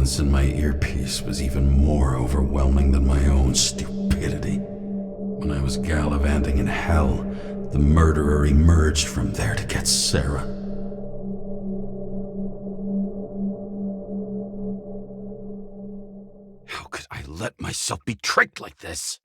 silence in my earpiece was even more overwhelming than my own stupidity. When I was gallivanting in hell, the murderer emerged from there to get Sarah. How could I let myself be tricked like this?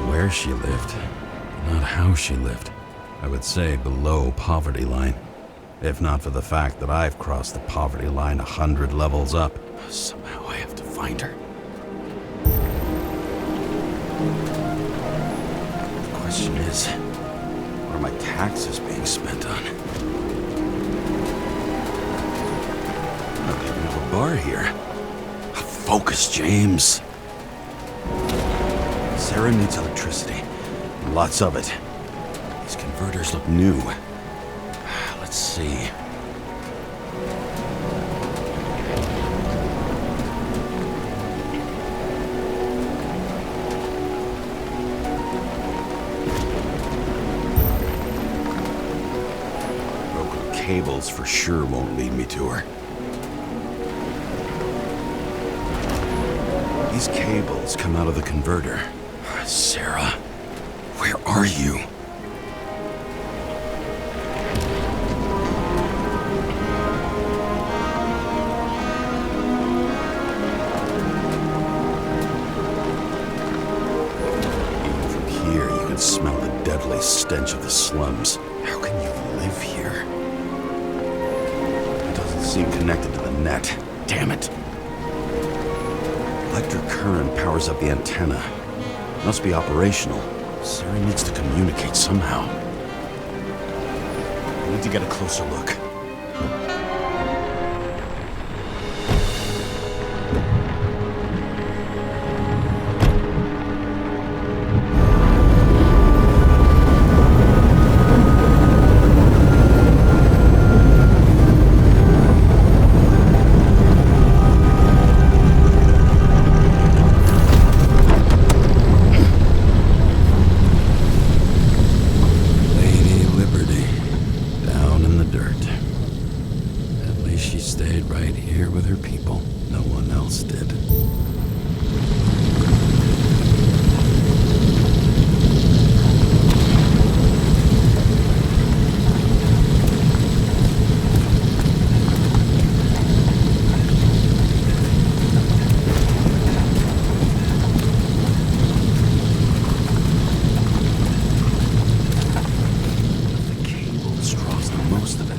Where she lived, not how she lived. I would say below poverty line, if not for the fact that I've crossed the poverty line 100 levels up. Somehow I have to find her. The question is, what are my taxes being spent on? I don't even have a bar here. Focus, James. Sarah needs electricity. Lots of it. These converters look new. Let's see. Broken cables for sure won't lead me to her. These cables come out of the converter. Sarah, where are you? Even from here, you can smell the deadly stench of the slums. How can you live here? It doesn't seem connected to the net. Damn it. Electric current powers up the antenna. Must be operational. Sarah needs to communicate somehow. I need to get a closer look. She stayed right here with her people. No one else did. The cable straws the most of it.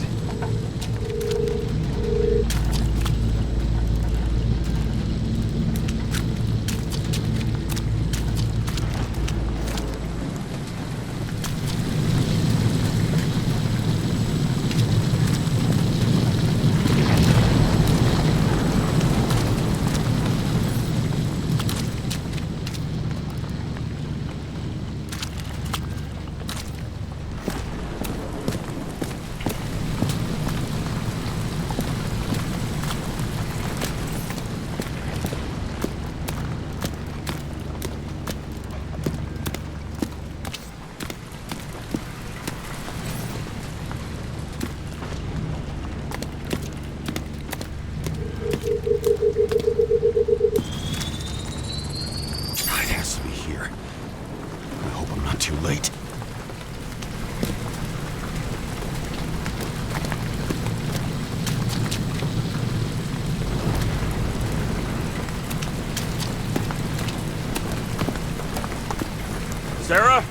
Too late. Sarah?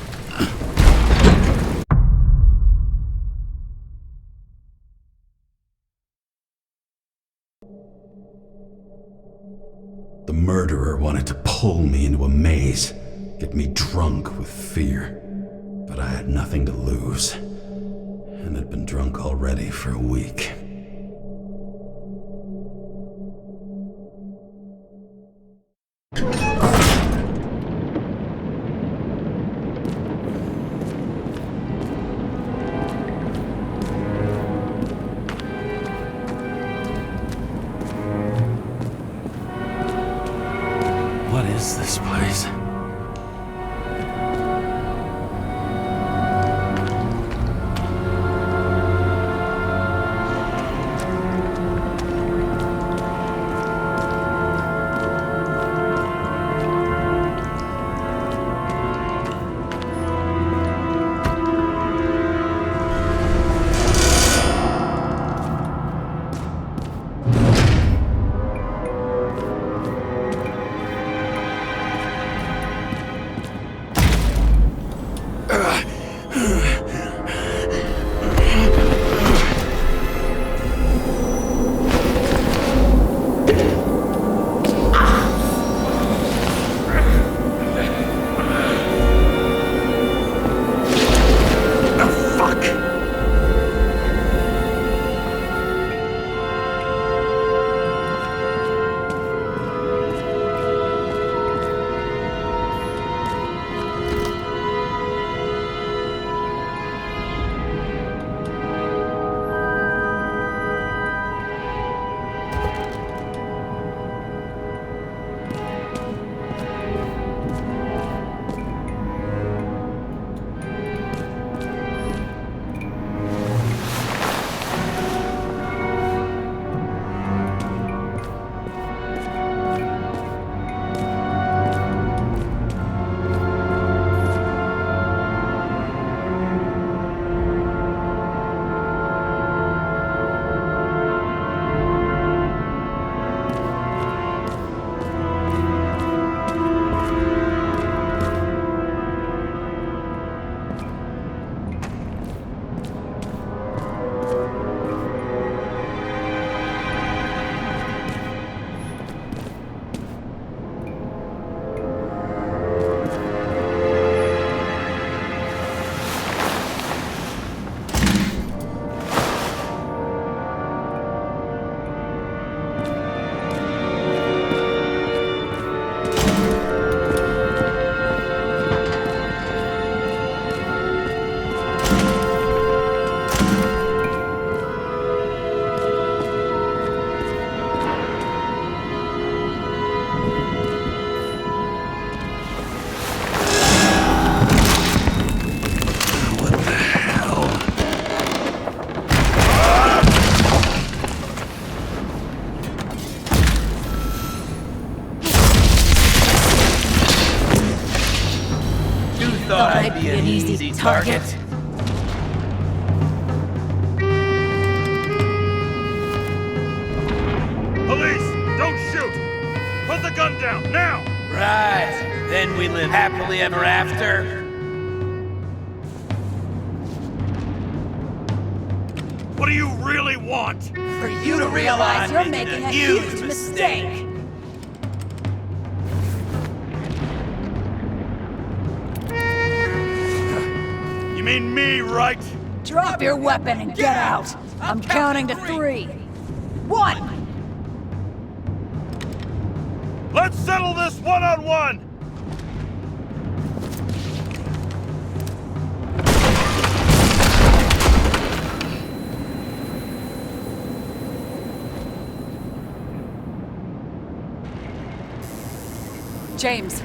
The murderer wanted to pull me into a maze, get me drunk with fear. But I had nothing to lose, and had been drunk already for a week. is this place? Be an easy target. Police, don't shoot! Put the gun down, now! Right, then we live happily ever after. What do you really want? For you to realize you're making a huge mistake. You mean me, right? Drop your weapon and get out! I'm counting to 3. 1! Let's settle this one-on-one! James,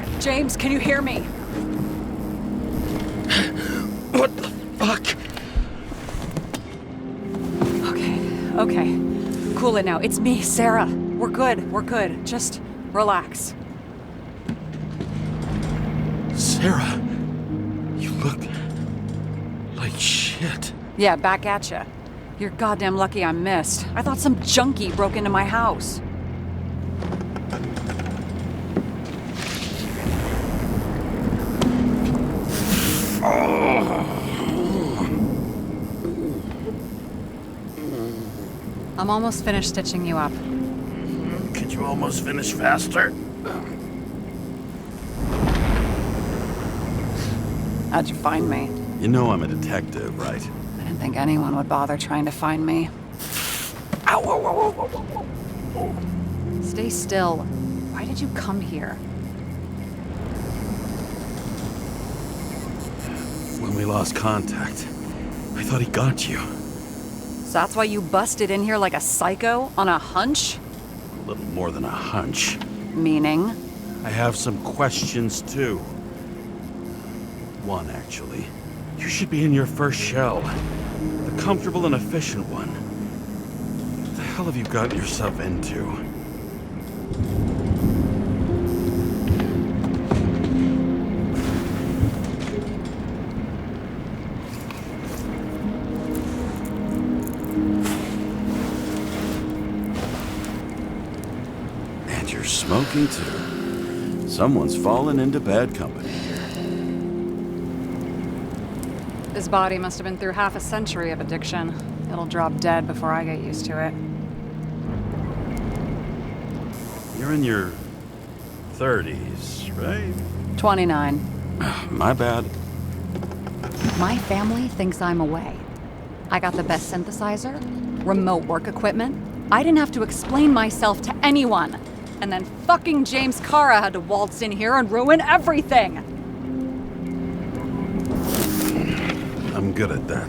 can you hear me? What the fuck? Okay. Cool it now. It's me, Sarah. We're good. Just relax. Sarah, you look like shit. Yeah, back at ya. You're goddamn lucky I missed. I thought some junkie broke into my house. I'm almost finished stitching you up. Could you almost finish faster? How'd you find me? You know I'm a detective, right? I didn't think anyone would bother trying to find me. Ow, whoa, whoa, whoa, whoa, whoa. Stay still. Why did you come here? When we lost contact, I thought he got you. So that's why you busted in here like a psycho on a hunch? A little more than a hunch. Meaning? I have some questions too. One, actually. You should be in your first shell. The comfortable and efficient one. What the hell have you gotten yourself into? And you're smoking too. Someone's fallen into bad company here. His body must have been through half a century of addiction. It'll drop dead before I get used to it. You're in your 30s, right? 29. My bad. My family thinks I'm away. I got the best synthesizer, remote work equipment. I didn't have to explain myself to anyone. And then fucking James Kara had to waltz in here and ruin everything. I'm good at that.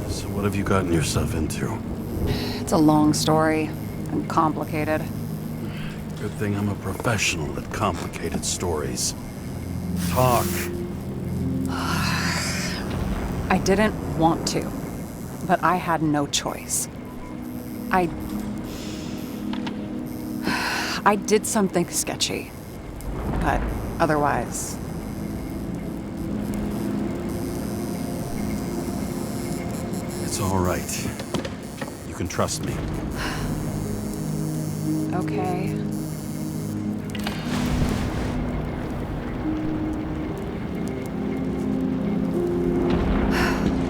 So what have you gotten yourself into? It's a long story and complicated. Good thing I'm a professional at complicated stories. Talk. I didn't want to, but I had no choice. I did something sketchy, but otherwise... It's all right. You can trust me. Okay.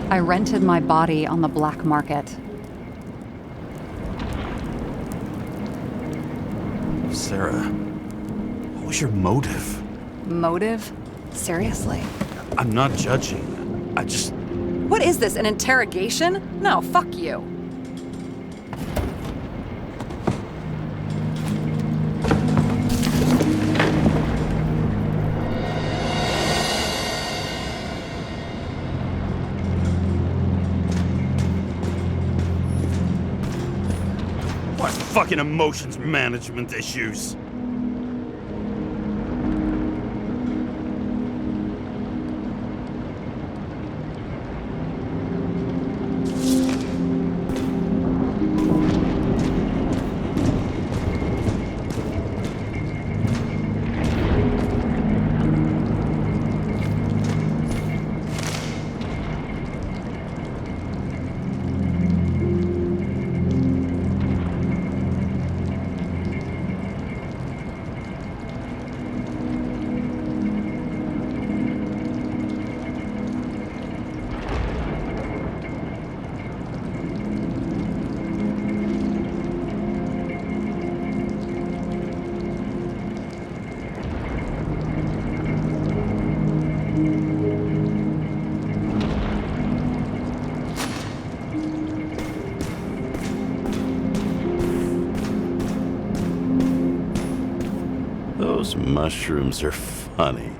I rented my body on the black market. Sarah, what was your motive? Motive? Seriously? I'm not judging. I just... What is this, an interrogation? No, fuck you. What fucking emotions management issues? Those mushrooms are funny.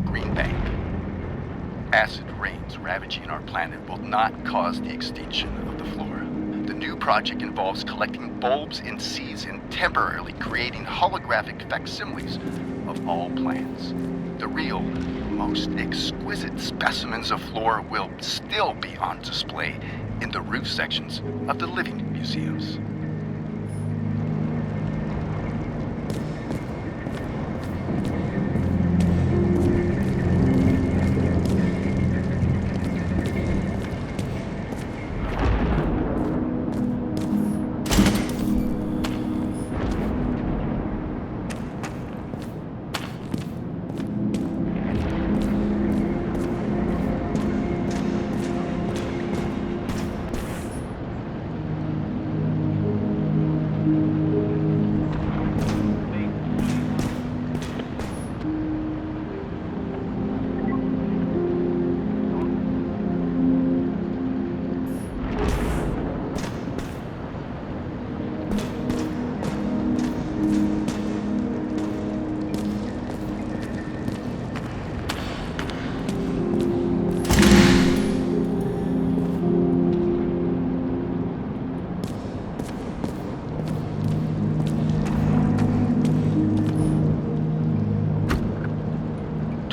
Green Bank. Acid rains ravaging our planet will not cause the extinction of the flora. The new project involves collecting bulbs and seeds and temporarily creating holographic facsimiles of all plants. The real, most exquisite specimens of flora will still be on display in the roof sections of the living museums.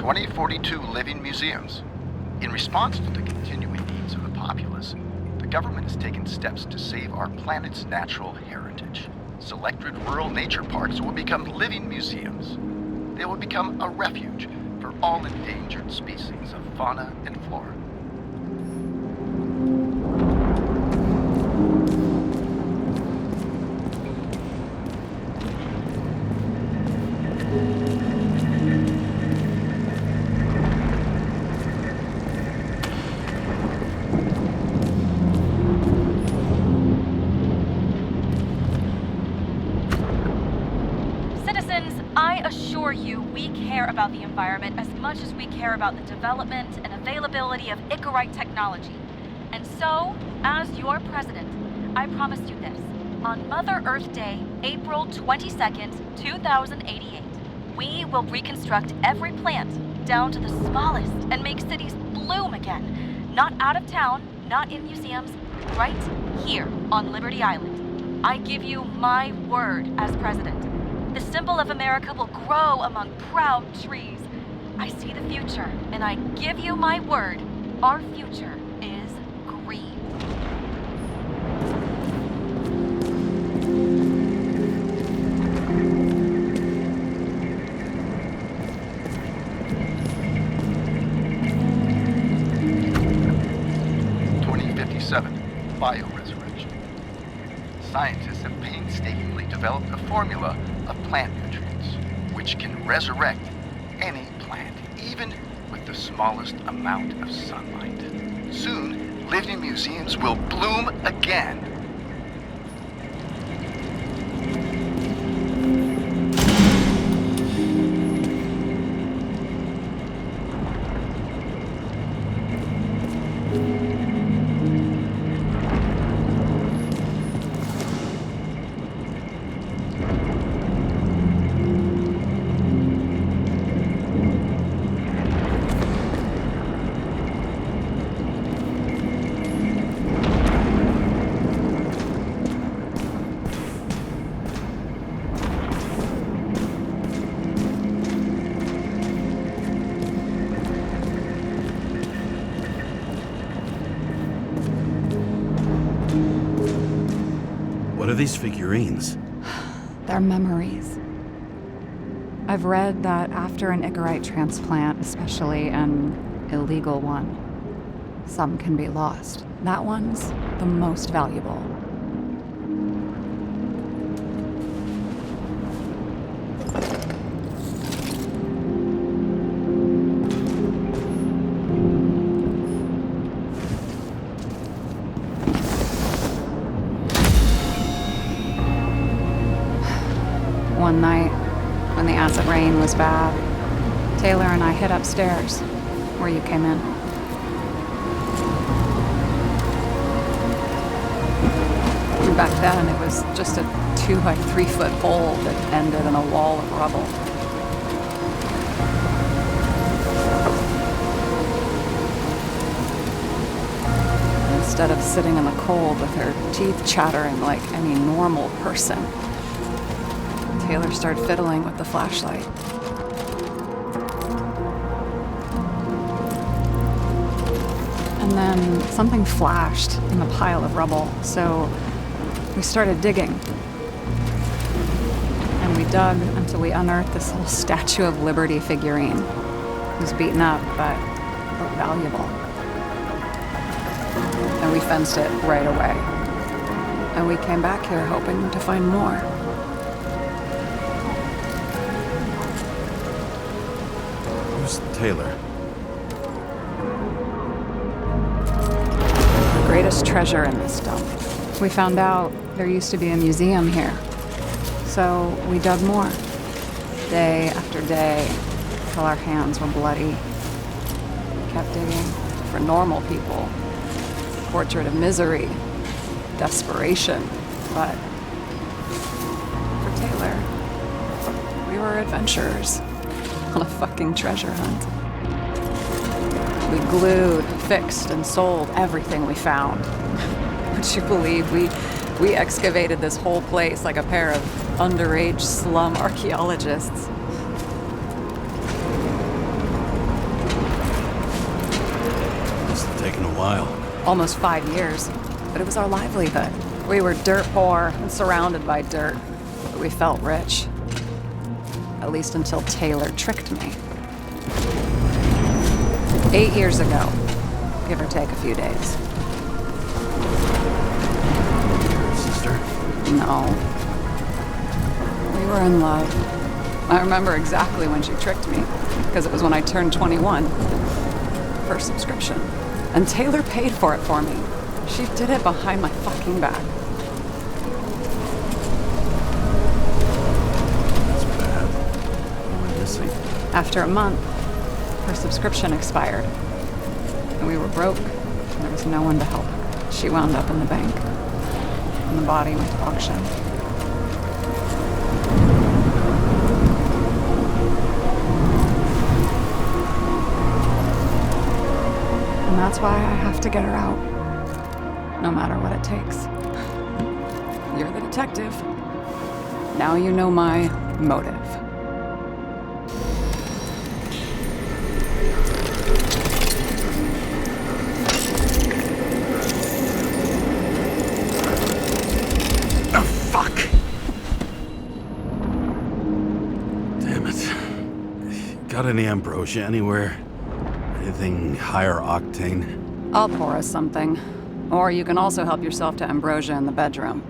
2042 living museums. In response to the continuing needs of the populace, the government has taken steps to save our planet's natural heritage. Selected rural nature parks will become living museums. They will become a refuge for all endangered species of fauna and flora. About the environment as much as we care about the development and availability of Icarite technology. And so, as your president, I promise you this. On Mother Earth Day, April 22nd, 2088, we will reconstruct every plant down to the smallest and make cities bloom again. Not out of town, not in museums, right here on Liberty Island. I give you my word as president. The symbol of America will grow among proud trees. I see the future, and I give you my word, our future is green. Bioresurrection. Scientists have painstakingly developed a formula of plant nutrients, which can resurrect any plant, even with the smallest amount of sunlight. Soon, living museums will bloom again. What are these figurines? They're memories. I've read that after an Icarite transplant, especially an illegal one, some can be lost. That one's the most valuable. One night, when the acid rain was bad, Taylor and I hid upstairs, where you came in. And back then, it was just a 2 by 3 foot hole that ended in a wall of rubble. Instead of sitting in the cold with her teeth chattering like any normal person, Taylor started fiddling with the flashlight. And then something flashed in the pile of rubble, so we started digging. And we dug until we unearthed this little Statue of Liberty figurine. It was beaten up, but looked valuable. And we fenced it right away. And we came back here hoping to find more. Taylor. The greatest treasure in this dump. We found out there used to be a museum here. So we dug more. Day after day, till our hands were bloody. We kept digging for normal people. Portrait of misery, desperation. But for Taylor, we were adventurers on a fucking treasure hunt. We glued, fixed, and sold everything we found. Would you believe we excavated this whole place like a pair of underage slum archaeologists? while. Almost 5 years. But it was our livelihood. We were dirt poor and surrounded by dirt. But we felt rich. At least until Taylor tricked me. 8 years ago. Give or take a few days. Your sister? No. We were in love. I remember exactly when she tricked me, because it was when I turned 21. First subscription. And Taylor paid for it for me. She did it behind my fucking back. That's bad. What am I missing? After a month, her subscription expired. And we were broke. And there was no one to help her. She wound up in the bank. And the body went to auction. And that's why I have to get her out. No matter what it takes. You're the detective. Now you know my motive. Oh, fuck! Damn it. Got any ambrosia anywhere? Anything higher octane? I'll pour us something. Or you can also help yourself to ambrosia in the bedroom.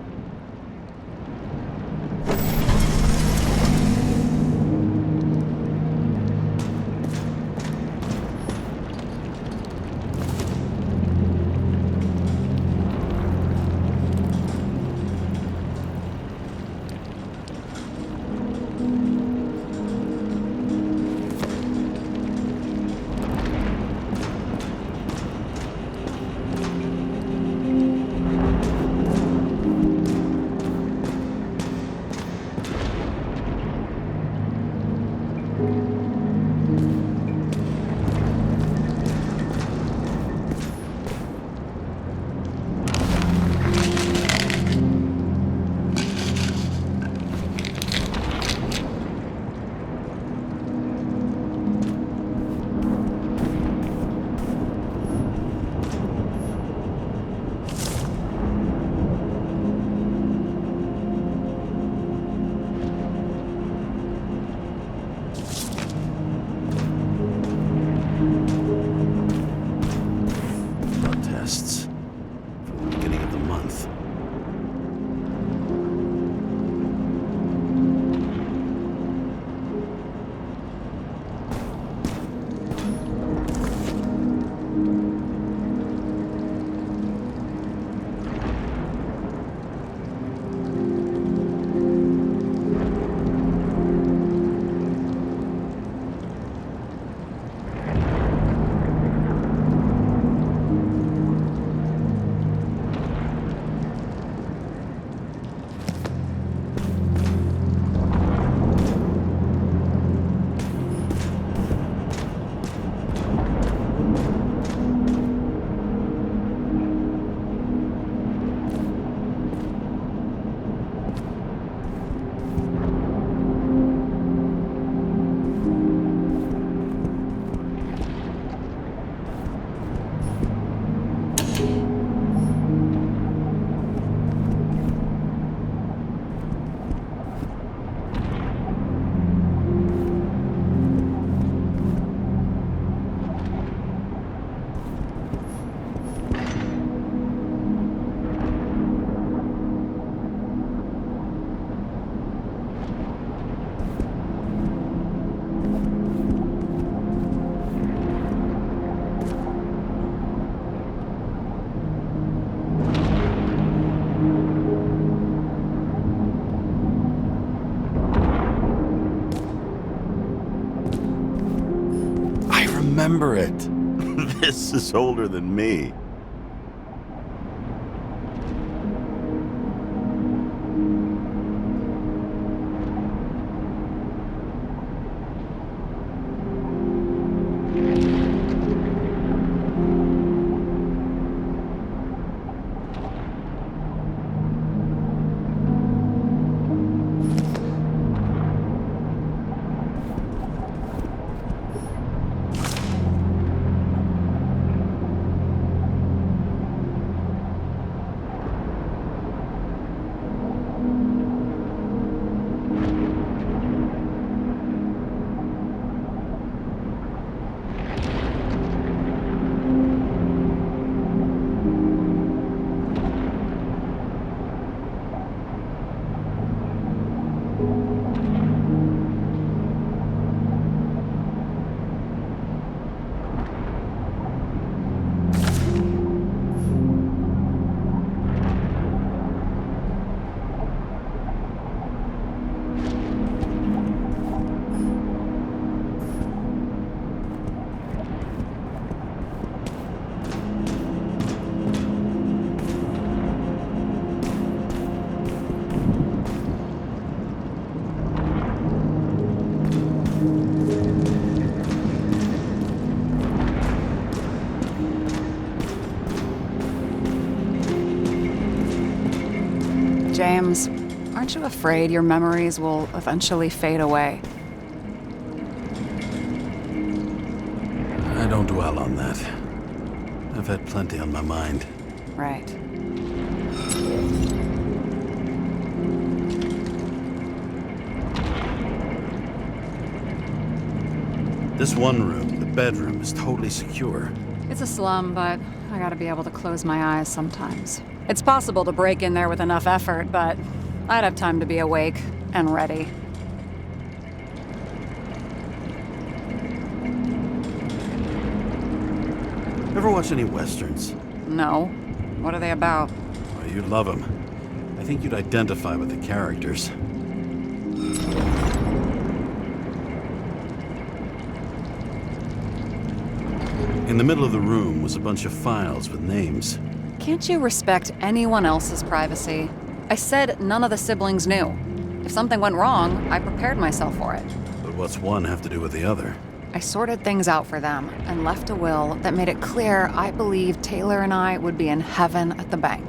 Remember it. This is older than me. James, aren't you afraid your memories will eventually fade away? I don't dwell on that. I've had plenty on my mind. Right. This one room, the bedroom, is totally secure. It's a slum, but I gotta be able to close my eyes sometimes. It's possible to break in there with enough effort, but I'd have time to be awake and ready. Ever watch any westerns? No. What are they about? Oh, you'd love them. I think you'd identify with the characters. In the middle of the room was a bunch of files with names. Can't you respect anyone else's privacy? I said none of the siblings knew. If something went wrong, I prepared myself for it. But what's one have to do with the other? I sorted things out for them and left a will that made it clear I believed Taylor and I would be in heaven at the bank.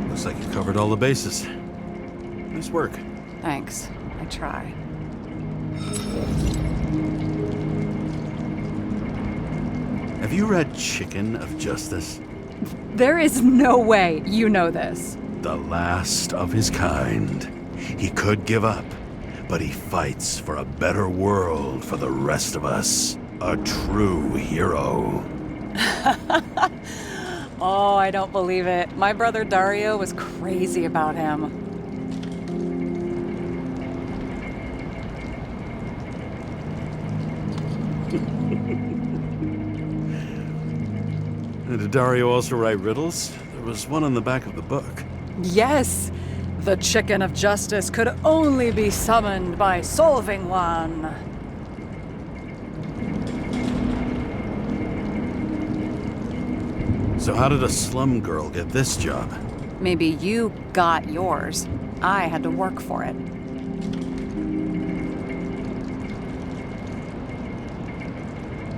Looks like you covered all the bases. Nice work. Thanks. I try. Have you read Chicken of Justice? There is no way you know this. The last of his kind. He could give up, but he fights for a better world for the rest of us. A true hero. Oh, I don't believe it. My brother Dario was crazy about him. Did Dario also write riddles? There was one on the back of the book. Yes! The Chicken of Justice could only be summoned by solving one. So how did a slum girl get this job? Maybe you got yours. I had to work for it.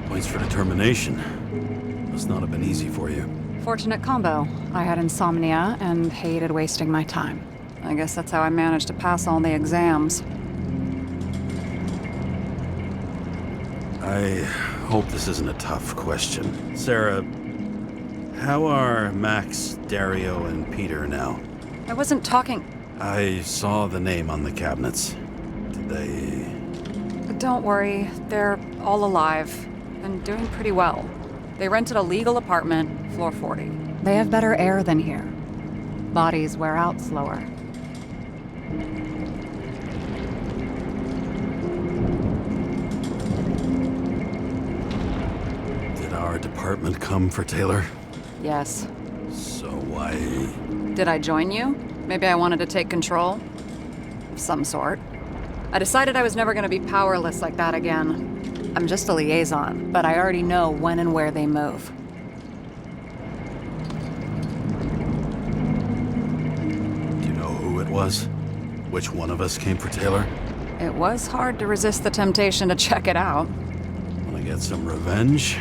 Points for determination. Must not have been easy for you. Fortunate combo. I had insomnia and hated wasting my time. I guess that's how I managed to pass all the exams. I hope this isn't a tough question. Sarah, how are Max, Dario, and Peter now? I wasn't talking... I saw the name on the cabinets. Did they... Don't worry, they're all alive and doing pretty well. They rented a legal apartment, floor 40. They have better air than here. Bodies wear out slower. Did our department come for Taylor? Yes. So why... Did I join you? Maybe I wanted to take control? Of some sort. I decided I was never going to be powerless like that again. I'm just a liaison, but I already know when and where they move. Do you know who it was? Which one of us came for Taylor? It was hard to resist the temptation to check it out. Want to get some revenge?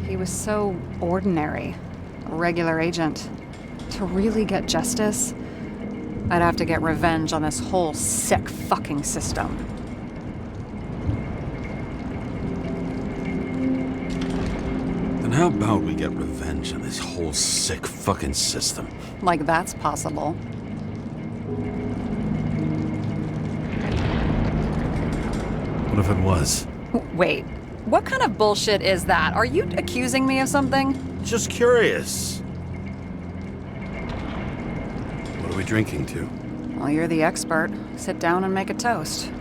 He was so ordinary. A regular agent. To really get justice, I'd have to get revenge on this whole sick fucking system. Then how about we get revenge on this whole sick fucking system? Like that's possible. What if it was? Wait, what kind of bullshit is that? Are you accusing me of something? Just curious. What are we drinking to? Well, you're the expert. Sit down and make a toast.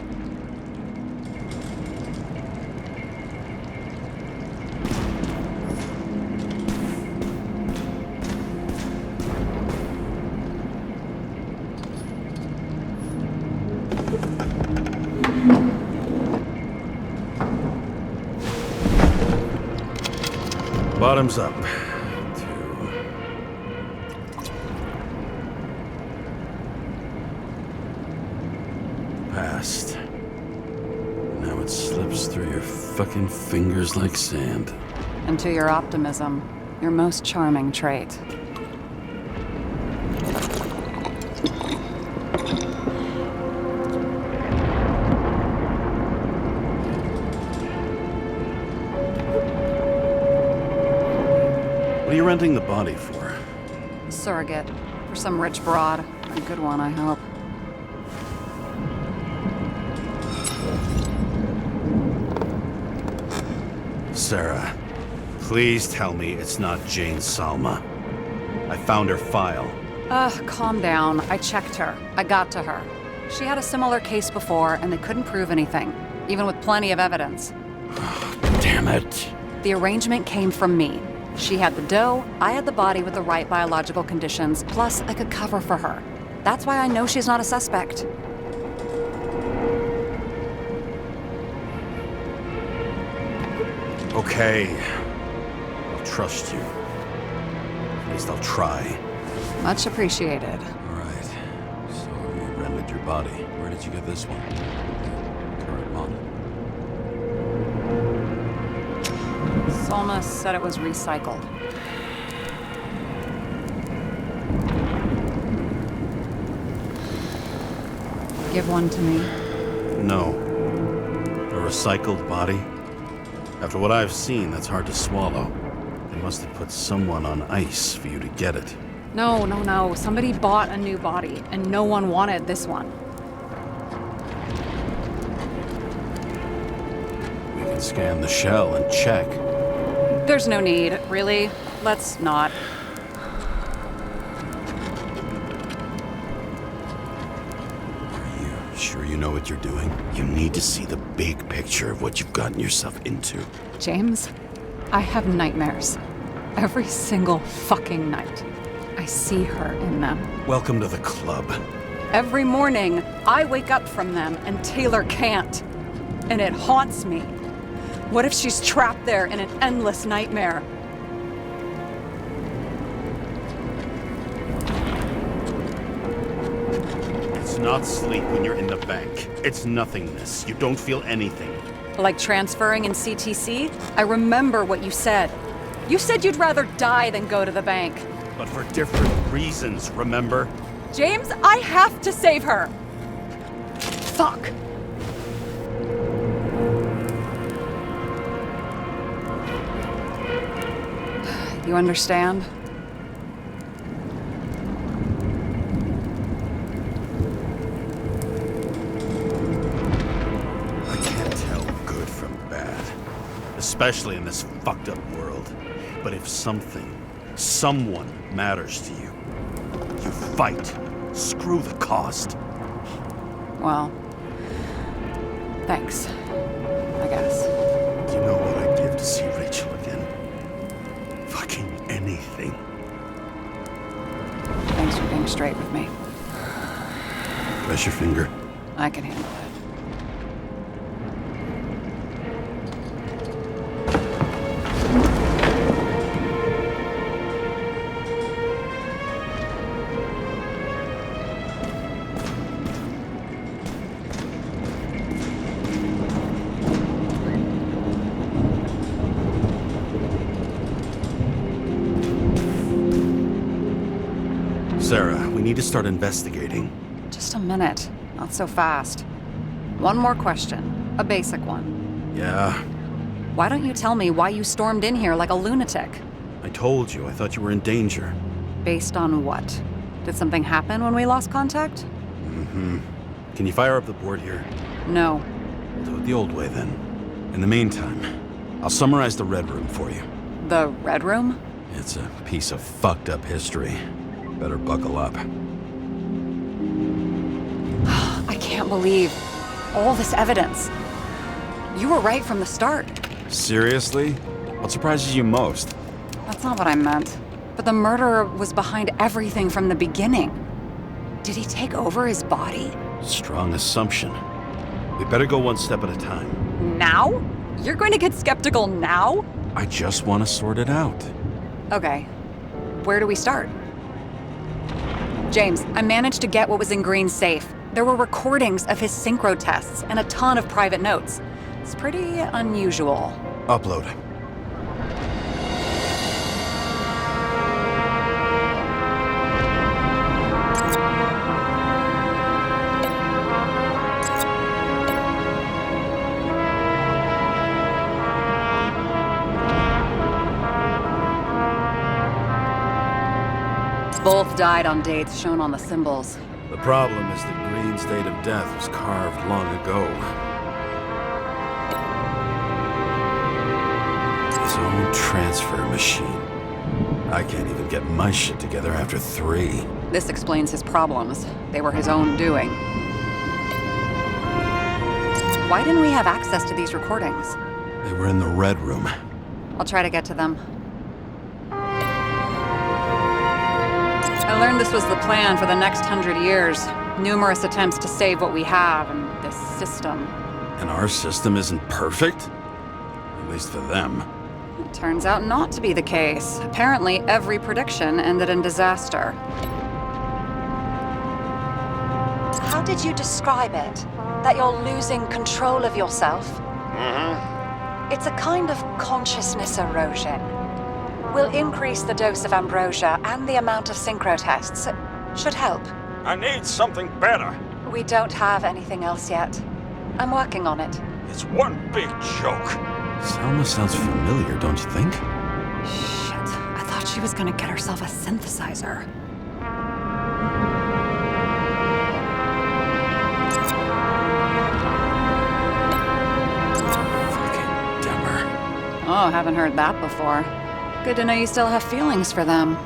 Bottoms up. Past. Now it slips through your fucking fingers like sand. And to your optimism. Your most charming trait. What are you renting the body for? Surrogate. For some rich broad. A good one, I hope. Sarah, please tell me it's not Jane Salma. I found her file. Calm down. I checked her. I got to her. She had a similar case before, and they couldn't prove anything, even with plenty of evidence. Damn it. The arrangement came from me. She had the dough, I had the body with the right biological conditions, plus I could cover for her. That's why I know she's not a suspect. Okay. I'll trust you. At least I'll try. Much appreciated. All right. So you rented your body. Where did you get this one? Current model. Salma said it was recycled. Give one to me. No. A recycled body? After what I've seen, that's hard to swallow. They must have put someone on ice for you to get it. No. Somebody bought a new body, and no one wanted this one. We can scan the shell and check. There's no need, really. Let's not. Are you sure you know what you're doing? You need to see the big picture of what you've gotten yourself into. James, I have nightmares. Every single fucking night. I see her in them. Welcome to the club. Every morning, I wake up from them and Taylor can't. And it haunts me. What if she's trapped there in an endless nightmare? It's not sleep when you're in the bank. It's nothingness. You don't feel anything. Like transferring in CTC? I remember what you said. You said you'd rather die than go to the bank. But for different reasons, remember? James, I have to save her! Fuck! You understand? I can't tell good from bad. Especially in this fucked up world. But if someone matters to you, you fight. Screw the cost. Well, thanks. I guess. Do you know what I'd give to see Rachel again? Fucking anything. Thanks for being straight with me. Press your finger. I can handle it. Sarah, we need to start investigating. Just a minute. Not so fast. One more question. A basic one. Yeah, Why don't you tell me why you stormed in here like a lunatic? I told you. I thought you were in danger. Based on what? Did something happen when we lost contact? Can you fire up the board here? No. We'll do it the old way then. In the meantime, I'll summarize the Red Room for you. The Red Room? It's a piece of fucked up history. Better buckle up. I can't believe all this evidence. You were right from the start. Seriously? What surprises you most? That's not what I meant. But the murderer was behind everything from the beginning. Did he take over his body? Strong assumption. We better go one step at a time. Now? You're going to get skeptical now? I just want to sort it out. Okay. Where do we start? James, I managed to get what was in Green's safe. There were recordings of his synchro tests and a ton of private notes. It's pretty unusual. Upload. both died on dates shown on the symbols. The problem is the green state of death was carved long ago. His own transfer machine. I can't even get my shit together after 3. This explains his problems. They were his own doing. Why didn't we have access to these recordings? They were in the Red Room. I'll try to get to them. I learned this was the plan for the next 100 years. Numerous attempts to save what we have in this system. And our system isn't perfect? At least for them. It turns out not to be the case. Apparently, every prediction ended in disaster. How did you describe it? That you're losing control of yourself? It's a kind of consciousness erosion. We'll increase the dose of ambrosia and the amount of synchro tests. Should help. I need something better. We don't have anything else yet. I'm working on it. It's one big joke. Selma sounds familiar, don't you think? Shit, I thought she was gonna get herself a synthesizer. Fucking Demmer. Oh, haven't heard that before. Good to know you still have feelings for them.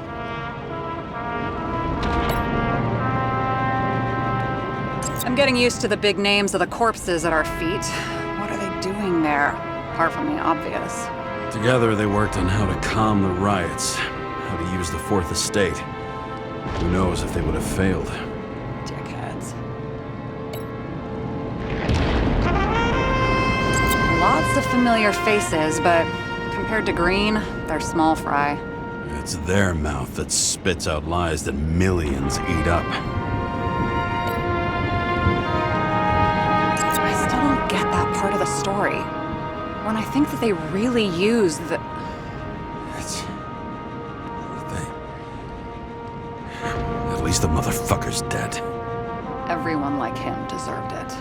I'm getting used to the big names of the corpses at our feet. What are they doing there? Apart from the obvious. Together they worked on how to calm the riots, how to use the Fourth Estate. Who knows if they would have failed. Dickheads. Lots of familiar faces, but compared to Green, they're small fry. It's their mouth that spits out lies that millions eat up. I still don't get that part of the story. When I think that they really use the... It's... At least the motherfucker's dead. Everyone like him deserved it.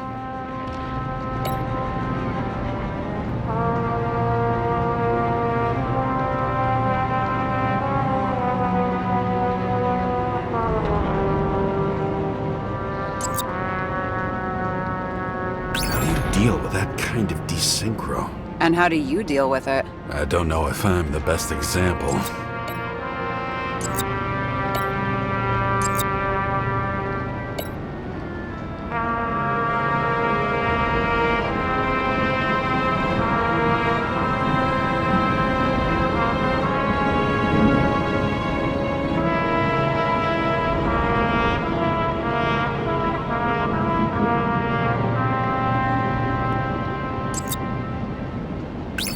How do you deal with that kind of desynchro? And how do you deal with it? I don't know if I'm the best example.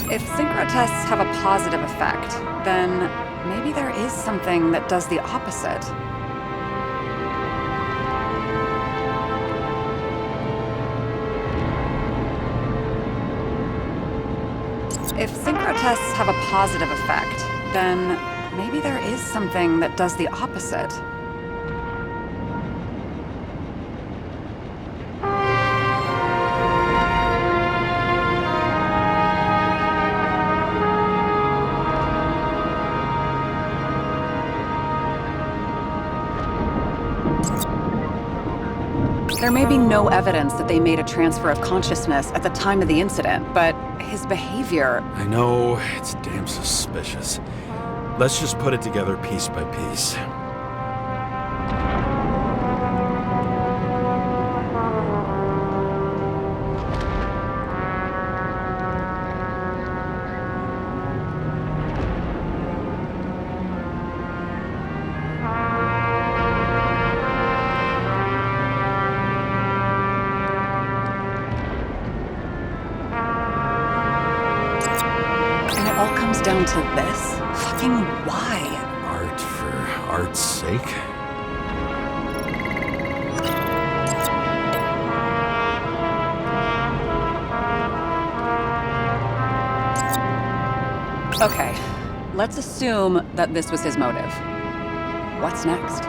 If synchro tests have a positive effect, then maybe there is something that does the opposite. If synchro tests have a positive effect, then maybe there is something that does the opposite. There may be no evidence that they made a transfer of consciousness at the time of the incident, but his behavior... I know, it's damn suspicious. Let's just put it together piece by piece. Down to this? Fucking why? Art for art's sake? Okay, let's assume that this was his motive. What's next?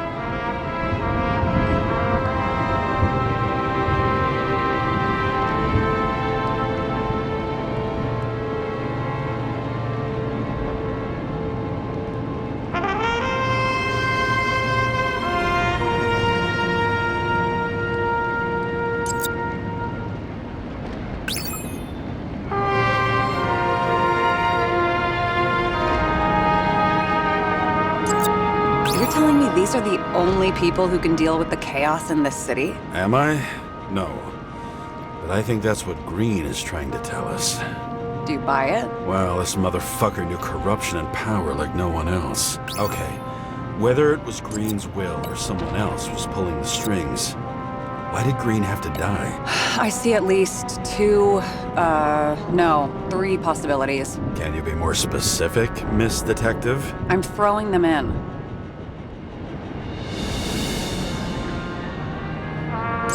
only people who can deal with the chaos in this city? Am I? No. But I think that's what Green is trying to tell us. Do you buy it? Well, this motherfucker knew corruption and power like no one else. Okay, whether it was Green's will or someone else was pulling the strings, why did Green have to die? I see at least three possibilities. Can you be more specific, Miss Detective? I'm throwing them in.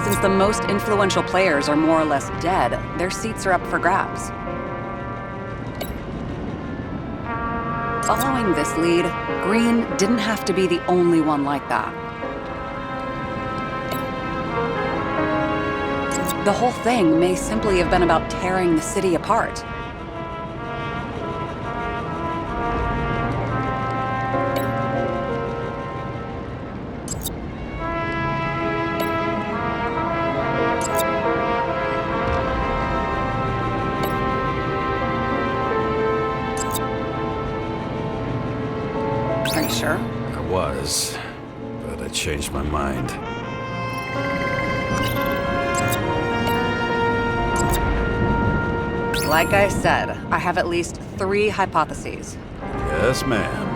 Since the most influential players are more or less dead, their seats are up for grabs. Following this lead, Green didn't have to be the only one like that. The whole thing may simply have been about tearing the city apart. Are you sure? I was, but I changed my mind. Like I said, I have at least three hypotheses. Yes, ma'am.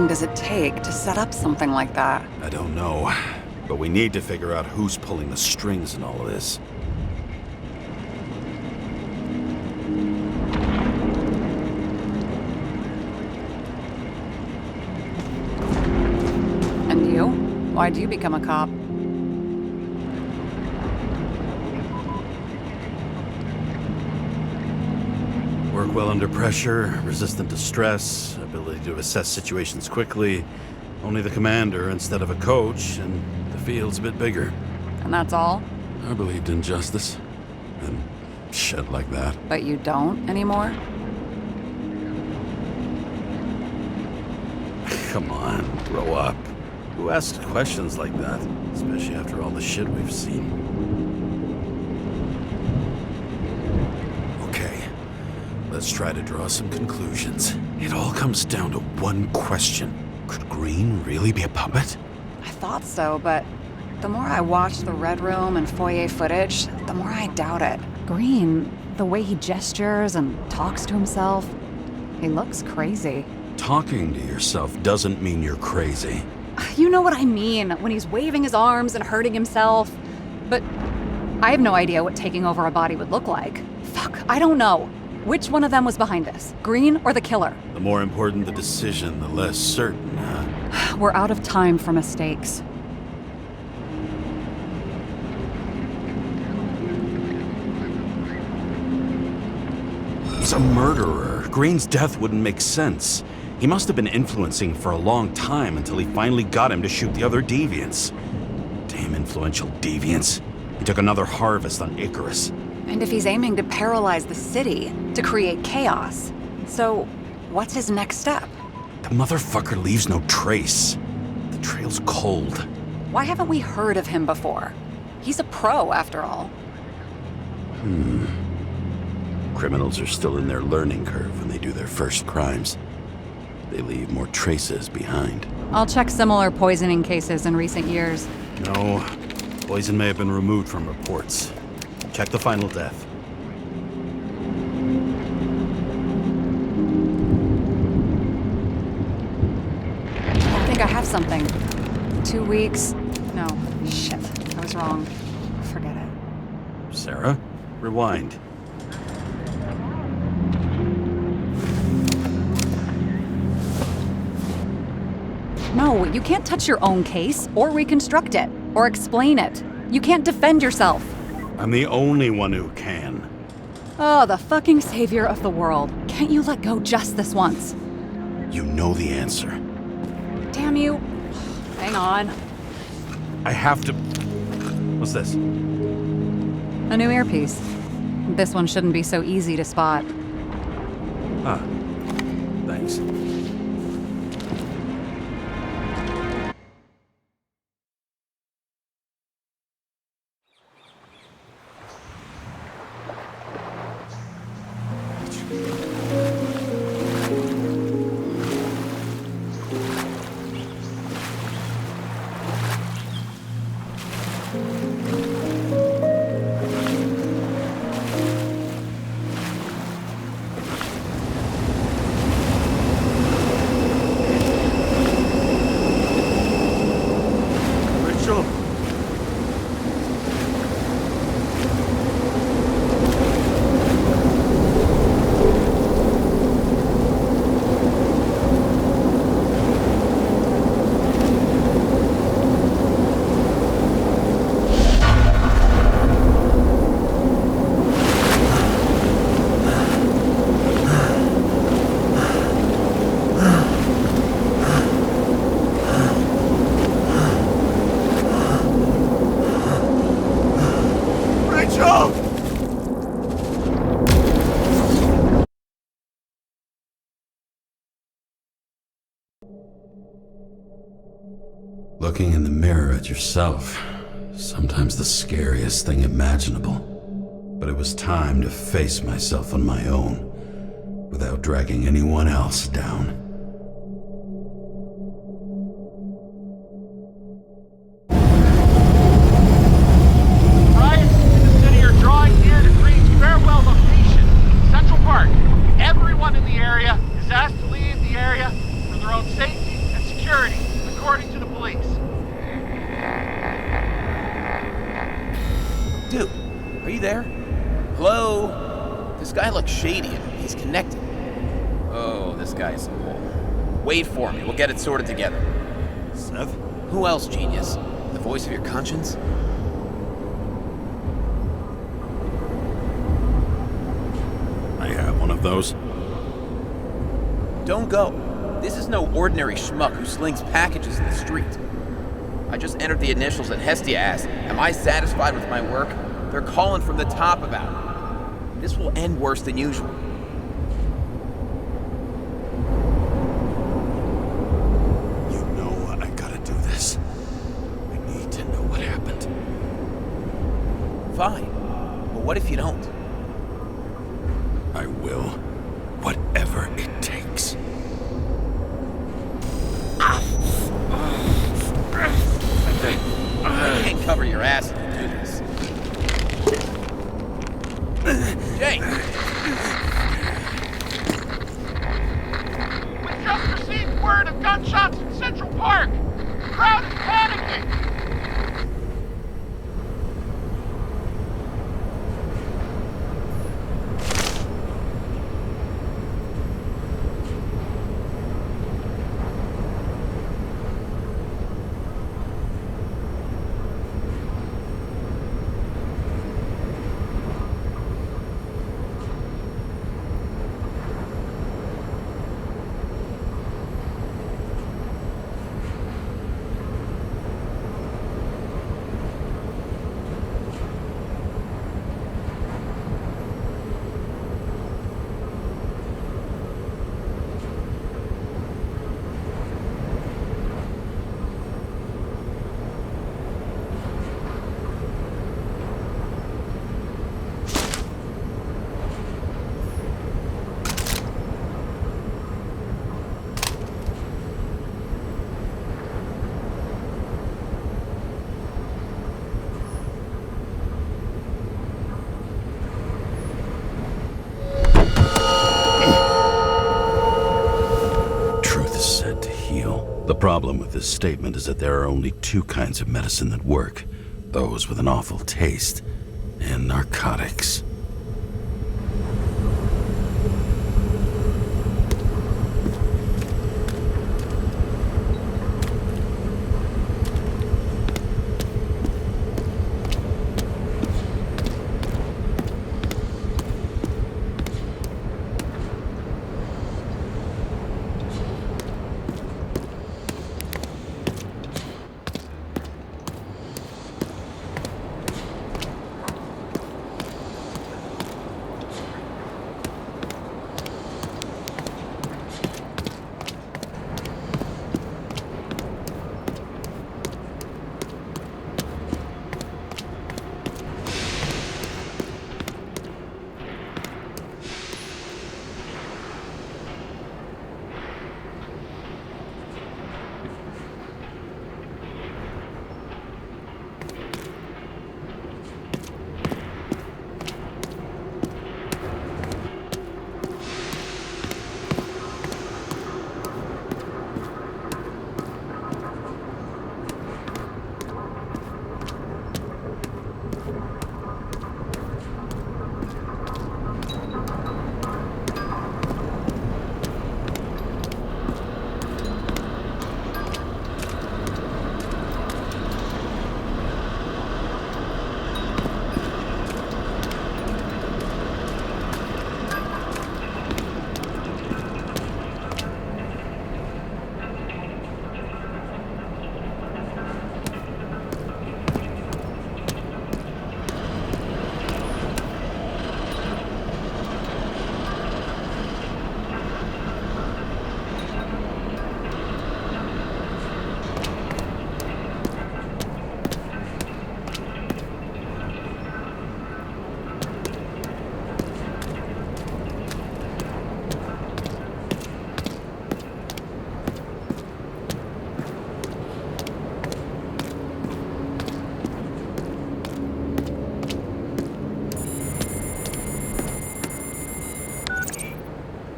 Does it take to set up something like that? I don't know, but we need to figure out who's pulling the strings in all of this. And you? Why'd you become a cop? Work well under pressure, resistant to stress, ability to assess situations quickly. Only the commander instead of a coach, and the field's a bit bigger. And that's all? I believed in justice. And shit like that. But you don't anymore? Come on, grow up. Who asks questions like that? Especially after all the shit we've seen. Okay, let's try to draw some conclusions. It all comes down to one question. Could Green really be a puppet? I thought so, but the more I watch the Red Room and foyer footage, the more I doubt it. Green, the way he gestures and talks to himself, he looks crazy. Talking to yourself doesn't mean you're crazy. You know what I mean, when he's waving his arms and hurting himself. But I have no idea what taking over a body would look like. Fuck, I don't know. Which one of them was behind this? Green or the killer? The more important the decision, the less certain, huh? We're out of time for mistakes. He's a murderer. Green's death wouldn't make sense. He must have been influencing for a long time until he finally got him to shoot the other deviants. Damn influential deviants. He took another harvest on Icarus. And if he's aiming to paralyze the city, to create chaos, so what's his next step? The motherfucker leaves no trace. The trail's cold. Why haven't we heard of him before? He's a pro, after all. Criminals are still in their learning curve when they do their first crimes. They leave more traces behind. I'll check similar poisoning cases in recent years. No, poison may have been removed from reports. Check the final death. I think I have something. 2 weeks. No, shit. I was wrong. Forget it. Sarah, rewind. No, you can't touch your own case, or reconstruct it, or explain it. You can't defend yourself. I'm the only one who can. Oh, the fucking savior of the world. Can't you let go just this once? You know the answer. Damn you. Hang on. I have to... What's this? A new earpiece. This one shouldn't be so easy to spot. Ah, thanks. Rachel! Rachel! Looking in the mirror at yourself, sometimes the scariest thing imaginable. But it was time to face myself on my own, without dragging anyone else down. Riot in the city are drawing near to Green's farewell location, Central Park. Everyone in the area is asked to leave the area for their own safety and security, according to the police. Dude, are you there? Hello? This guy looks shady and he's connected. Oh, this guy's a bull. Wait for me, we'll get it sorted together. Seth? Who else, genius? The voice of your conscience? I have one of those. Don't go. This is no ordinary schmuck who slings packages in the street. I just entered the initials and Hestia asked, am I satisfied with my work? They're calling from the top about it. This will end worse than usual. You know I gotta do this. I need to know what happened. Fine. But what if you don't? I will. Whatever it takes. I can't cover your ass if you do this. Jay! We just received word of gunshots in Central Park. The crowd is panicking. The problem with this statement is that there are only two kinds of medicine that work. Those with an awful taste, and narcotics.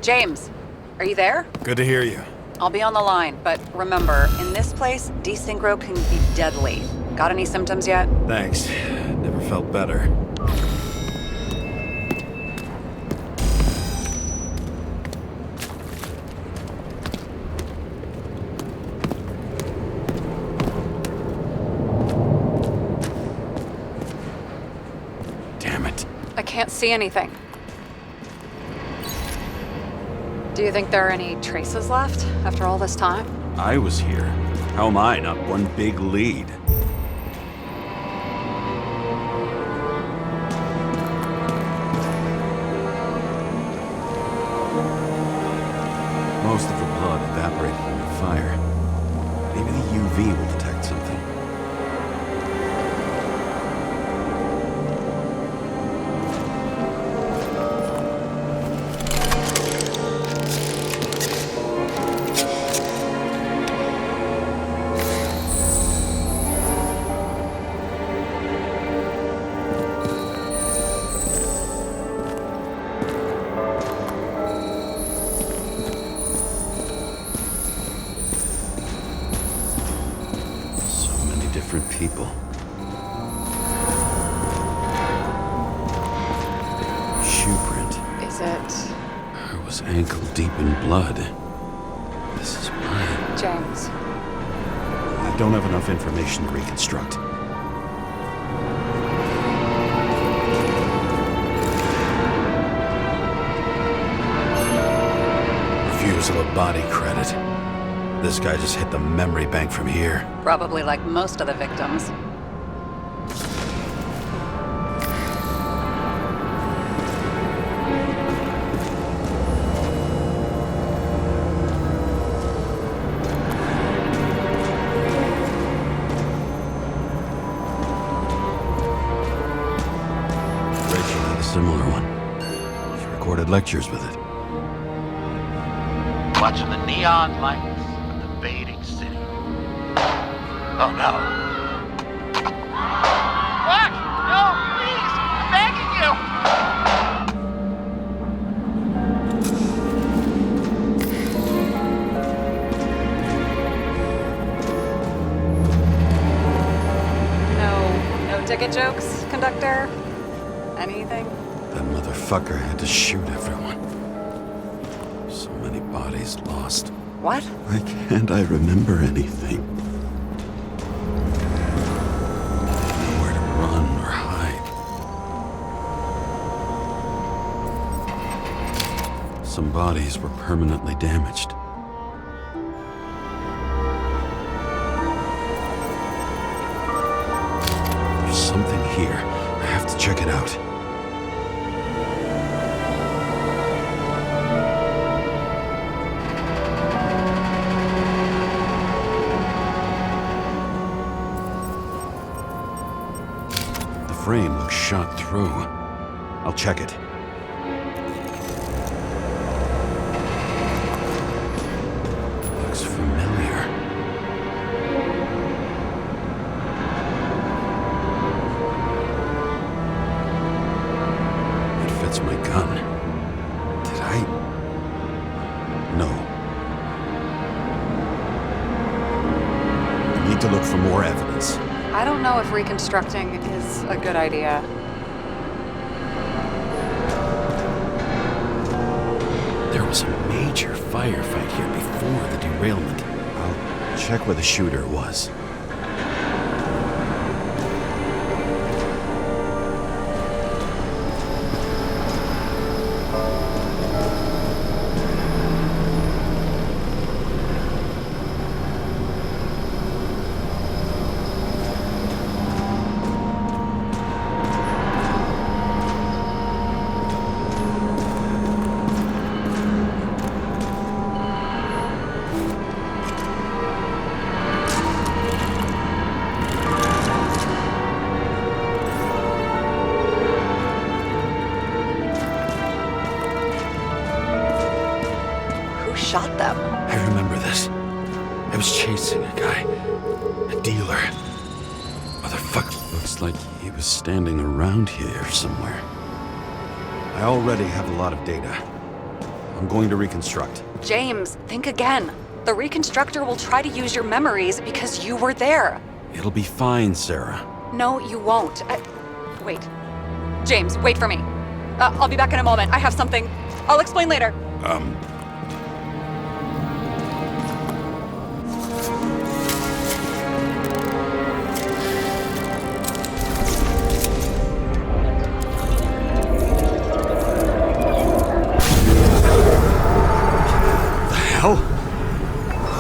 James, are you there? Good to hear you. I'll be on the line, but remember, in this place, desynchro can be deadly. Got any symptoms yet? Thanks. Never felt better. Damn it. I can't see anything. Do you think there are any traces left after all this time? I was here. How am I not one big lead? Most of the blood evaporated in the fire. Maybe the UV will detect something. Different people. Shoe print. Is it... I was ankle deep in blood. This is mine. James? I don't have enough information to reconstruct. Refusal of body credit. This guy just hit the memory bank from here. Probably like most of the victims. Rachel had a similar one. She recorded lectures with it. Watching the neon lights of the fading city. Oh no. What? No, please! I'm begging you! No ticket jokes, conductor? Anything? That motherfucker had to shoot everyone. So many bodies lost. What? Why can't I remember anything? Nowhere to run or hide. Some bodies were permanently damaged. There's something here. I have to check it out. The frame looks shot through. I'll check it. Looks familiar. It fits my gun. Did I? No. I need to look for more evidence. I don't know if reconstructing is a good idea. There was a major firefight here before the derailment. I'll check where the shooter was. Shot them. I remember this. I was chasing a guy. A dealer. Motherfucker. Looks like he was standing around here somewhere. I already have a lot of data. I'm going to reconstruct. James, think again. The reconstructor will try to use your memories because you were there. It'll be fine, Sarah. No, you won't. Wait. James, wait for me. I'll be back in a moment. I have something. I'll explain later.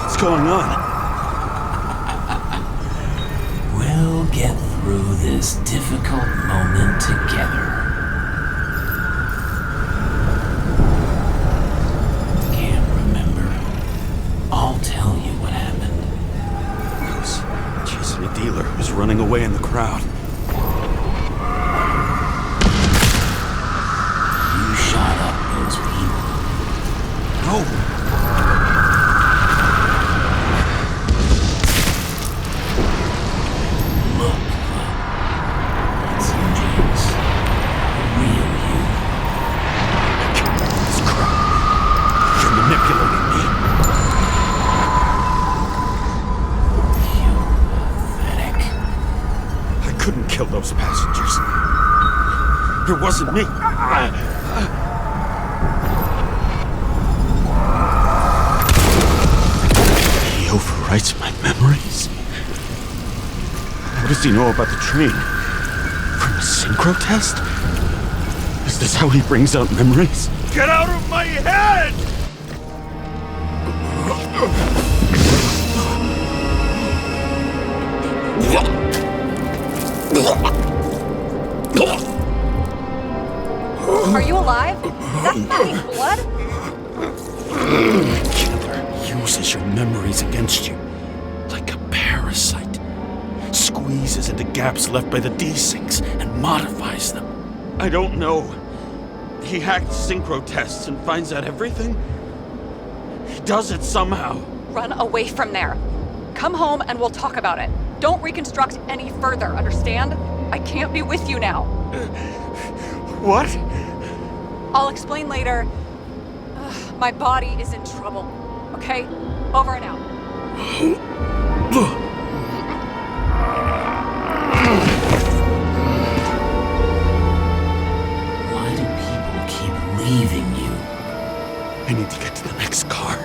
What's going on? We'll get through this difficult moment together. Can't remember. I'll tell you what happened. Who's chasing a dealer who's running away in the crowd? You shot up those people. No! Those passengers. It wasn't me. He overwrites my memories. How does he know about the train? From a synchro test? Is this how he brings out memories? Get out of my head! Are you alive? Is that fucking blood? Killer uses your memories against you. Like a parasite. Squeezes into gaps left by the desyncs and modifies them. I don't know. He hacked synchro tests and finds out everything? He does it somehow. Run away from there. Come home and we'll talk about it. Don't reconstruct any further, understand? I can't be with you now. What? I'll explain later. My body is in trouble. Okay? Over and out. Why do people keep leaving you? I need to get to the next car.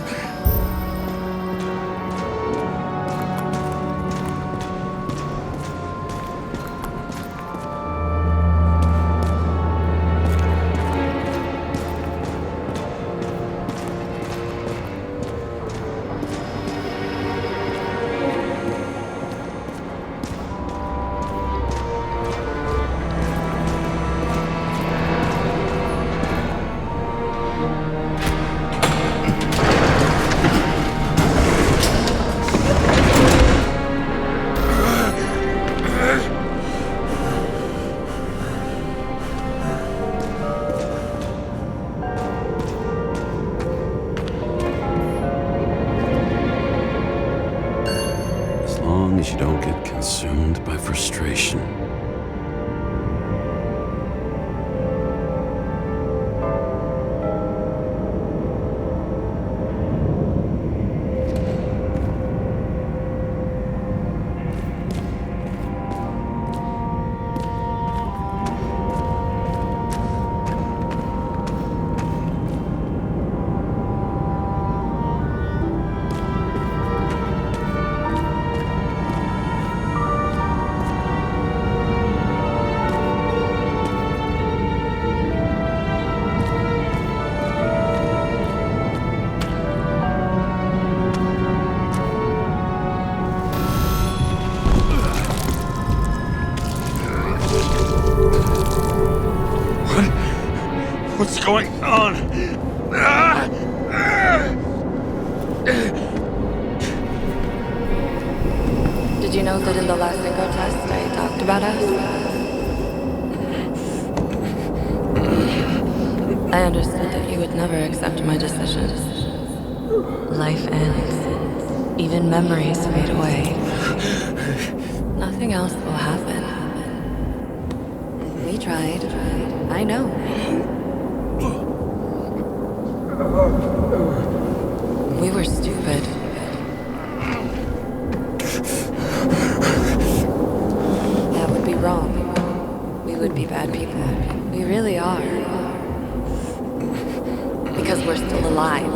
You don't get consumed by frustration. What's going on? Did you know that in the last synchro test I talked about us? I understood that you would never accept my decisions. Life ends. Even memories fade away. Nothing else will happen. We tried. I know. We were stupid. That would be wrong. We would be bad people. We really are. Because we're still alive.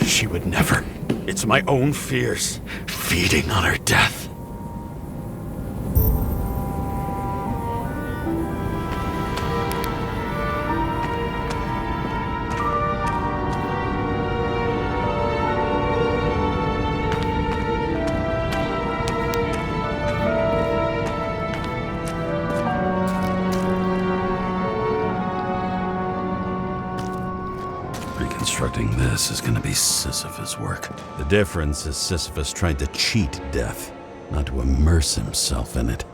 She would never. It's my own fears, feeding on her death. Reconstructing this is going to be Sisyphus' work. The difference is Sisyphus tried to cheat death, not to immerse himself in it.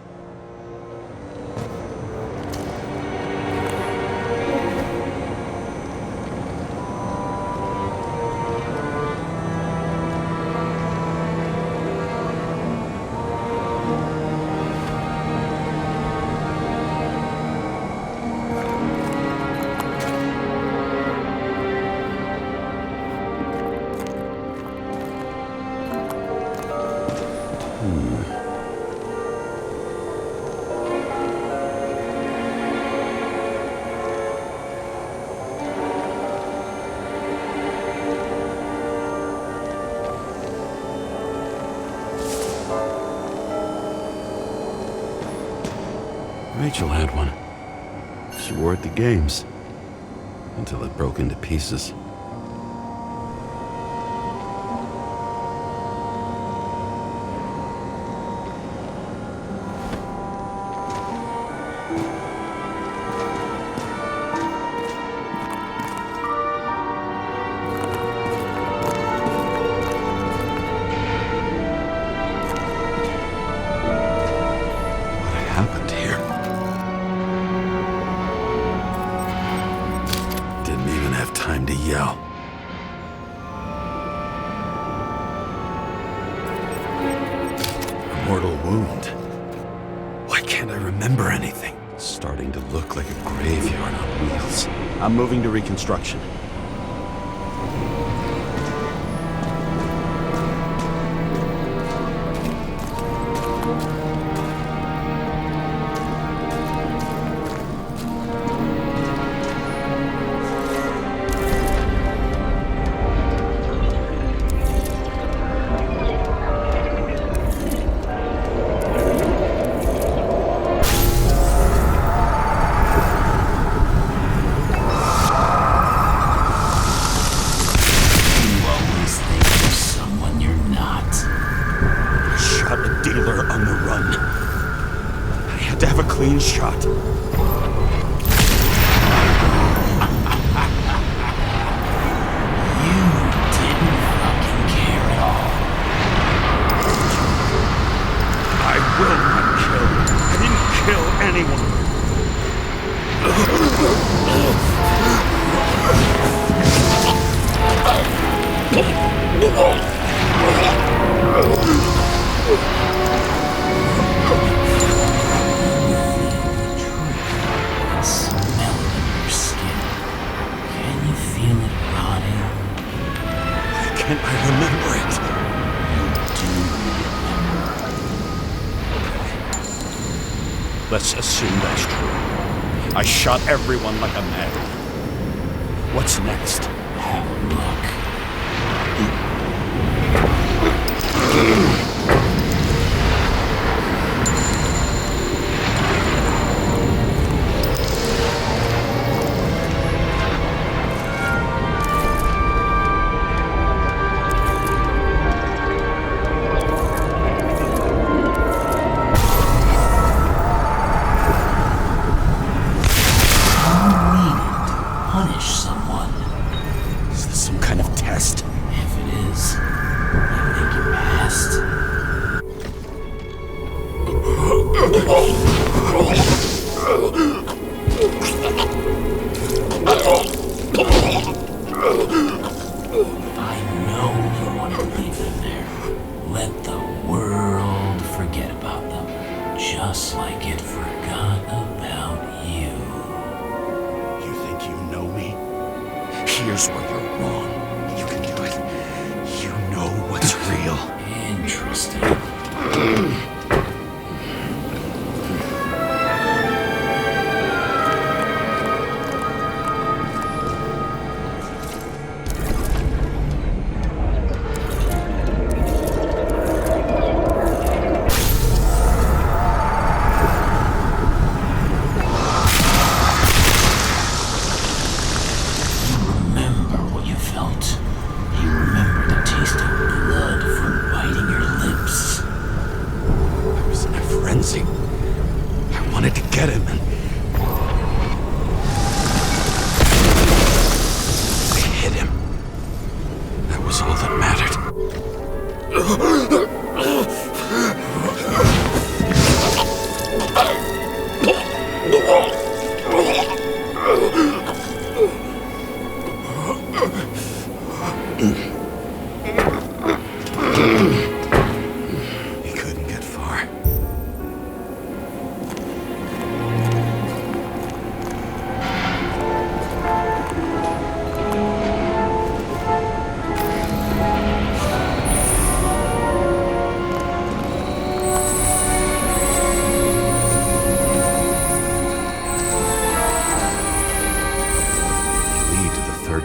Rachel had one. She wore it to games, until it broke into pieces. To yell. A mortal wound. Why can't I remember anything? It's starting to look like a graveyard on wheels. I'm moving to reconstruction. On the run. I had to have a clean shot. You didn't fucking care at all. I will not kill. I didn't kill anyone. Smell it in your skin. Can you feel it rotting? Why can't I remember it? You do. Let's assume that's true. I shot everyone like a madman. What's next? Have a look. Punish someone. Is this some kind of test? If it is, I think you passed. Here's where you're wrong. You can do it. You know what's real. Interesting.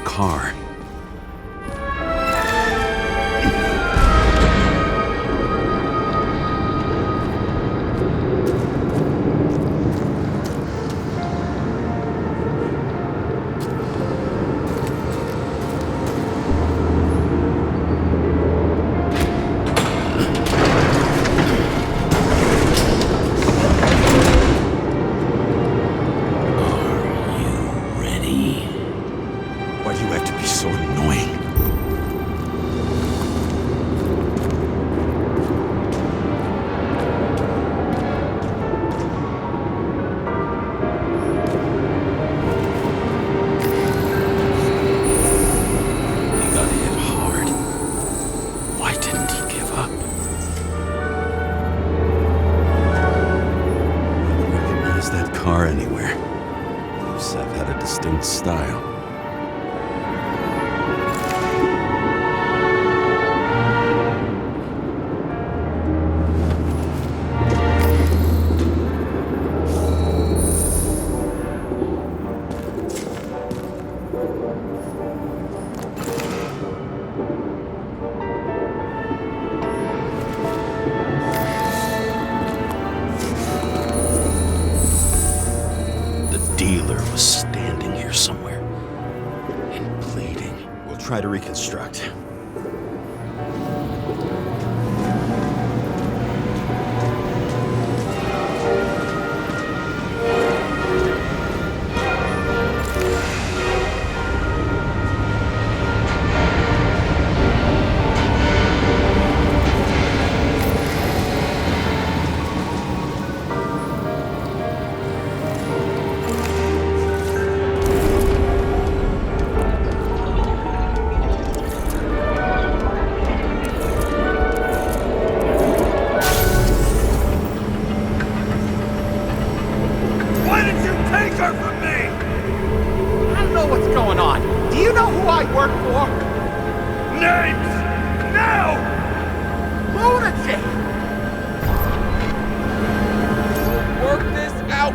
Car. Style. The dealer was standing here somewhere and bleeding. We'll try to reconstruct.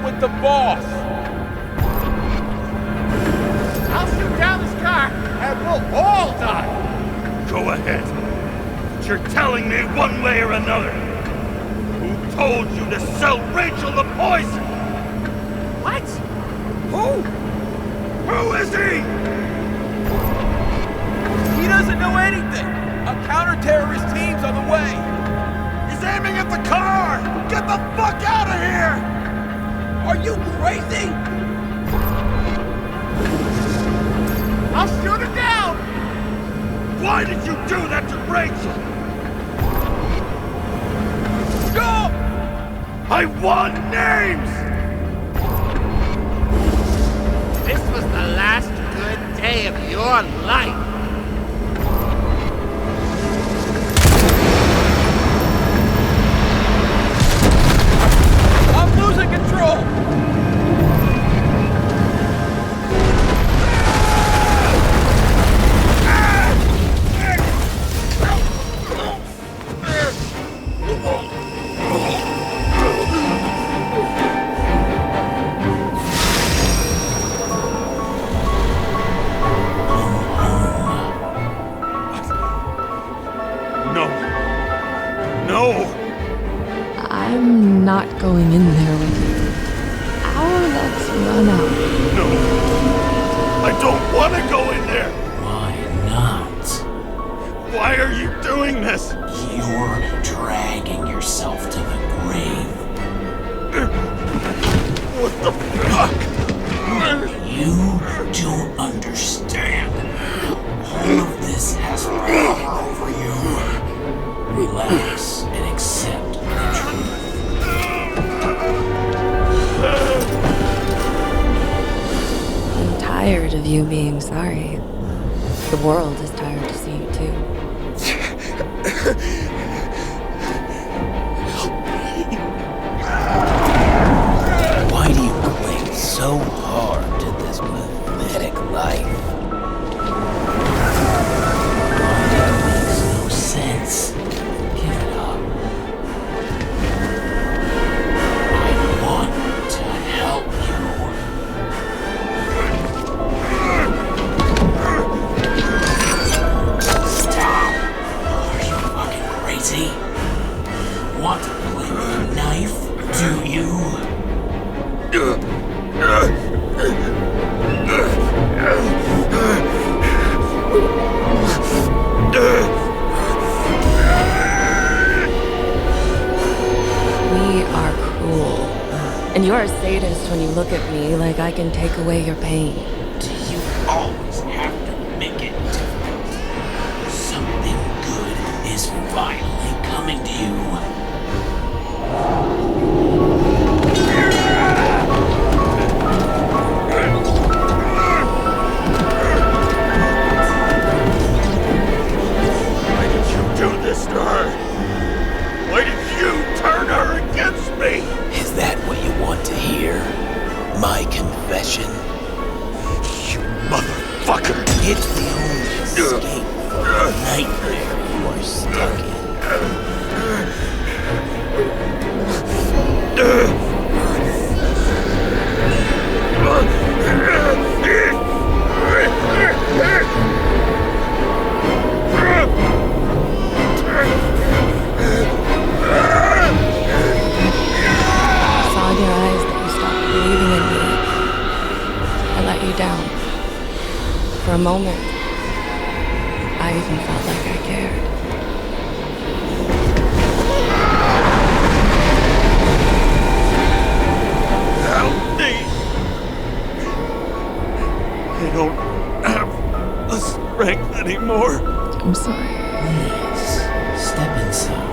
With the boss. I'll shoot down this car and we'll all die. Go ahead. But you're telling me one way or another. Who told you to sell Rachel the poison? What? Who? Who is he? He doesn't know anything. A counter-terrorist team's on the way. He's aiming at the car. Get the fuck out of here! Are you crazy? I'll shoot it down! Why did you do that to Rachel? Go! I want names! This was the last good day of your life. I'm losing control! going in there with you. Our luck's run out. No. I don't want to go in there. Why not? Why are you doing this? You're dragging yourself to the grave. What the fuck? You don't understand. All of this has fallen over you. Relax and accept the truth. I'm tired of you being sorry. The world is tired to see you too. Why do you cling so hard to this pathetic life? It makes no sense. Give it up. I want to help you. Stop. Are you fucking crazy? Want to play with a knife, do you? We are cruel. And you're a sadist when you look at me like I can take away your pain. Do you always have to make it difficult? Something good is finally coming to you. Why did you do this to her? Why did you turn her against me? Is that what you want to hear? My confession? You motherfucker! It's the only escape from the nightmare you are stuck in. I saw in your eyes that you stopped believing in me. I let you down. For a moment, I even felt like I cared. Help me! I don't have the strength anymore. I'm sorry. Please, step inside.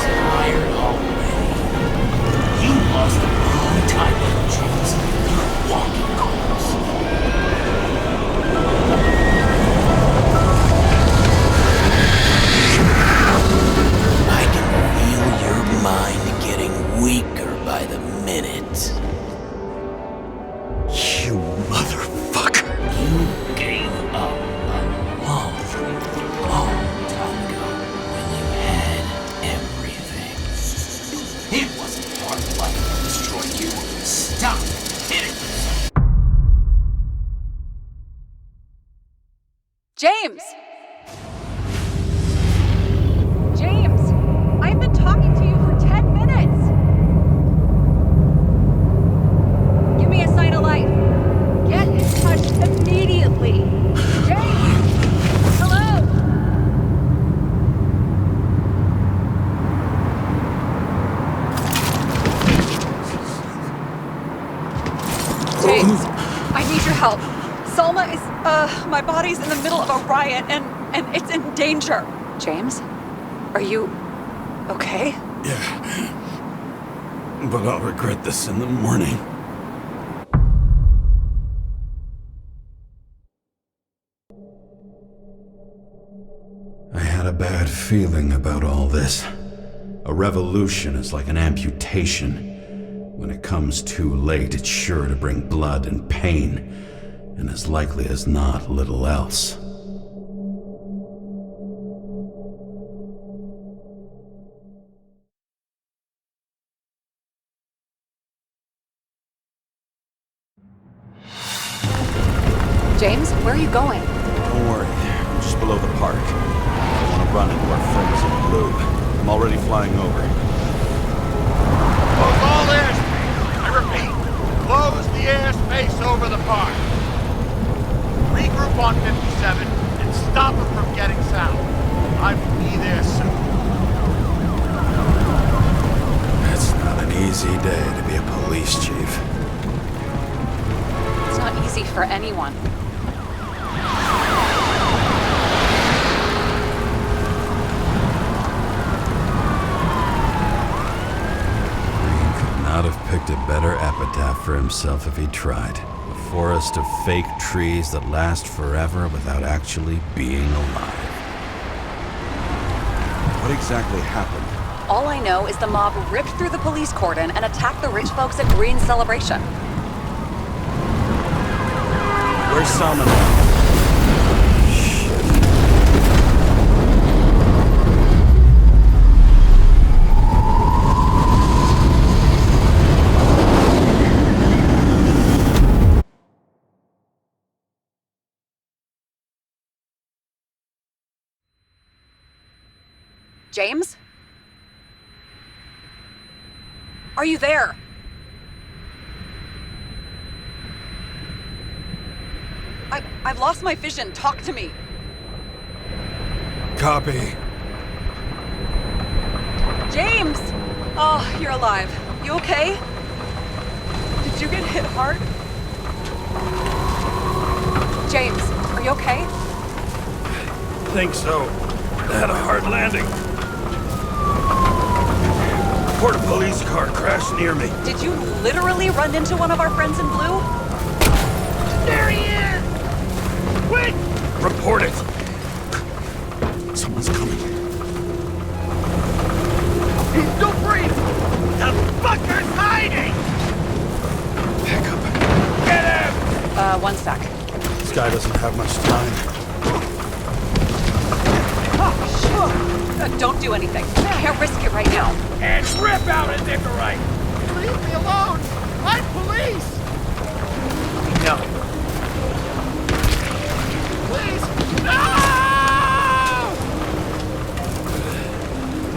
Tired already. You lost the wrong type of chance. You're walking corpse. I can feel your mind getting weaker by the minute. You motherfucker! You gave up a long, long time ago when you had everything. It wasn't part of life that destroyed you. Stop hitting yourself. James! James! I've been talking to you for 10 minutes! Give me a sign of life. Get in touch immediately. James! Hello? James, I need your help. Salma is, my body's in the middle of a riot and it's in danger. James? Are you okay? Yeah. But I'll regret this in the morning. I had a bad feeling about all this. A revolution is like an amputation. When it comes too late, it's sure to bring blood and pain, and as likely as not, little else. James, where are you going? Don't worry, I'm just below the park. I want to run into our friends in blue. I'm already flying over. Close all airspace. I repeat, close the airspace over the park. Regroup on 57 and stop it from getting south. I will be there soon. It's not an easy day to be a police chief. It's not easy for anyone. Not have picked a better epitaph for himself if he tried. A forest of fake trees that last forever without actually being alive. What exactly happened? All I know is the mob ripped through the police cordon and attacked the rich folks at Green's celebration. Where's Salmon? James? Are you there? I've lost my vision. Talk to me. Copy. James! Oh, you're alive. You okay? Did you get hit hard? James, are you okay? Think so. I had a hard landing. Port police car crashed near me. Did you literally run into one of our friends in blue? There he is! Wait! Report it. Someone's coming. He's still breathing! The fucker's hiding! Pick up. Get him! One sec. This guy doesn't have much time. Don't do anything. I can't risk it right now. And rip out a Nicorite! Leave me alone! I'm police! No. Please! No!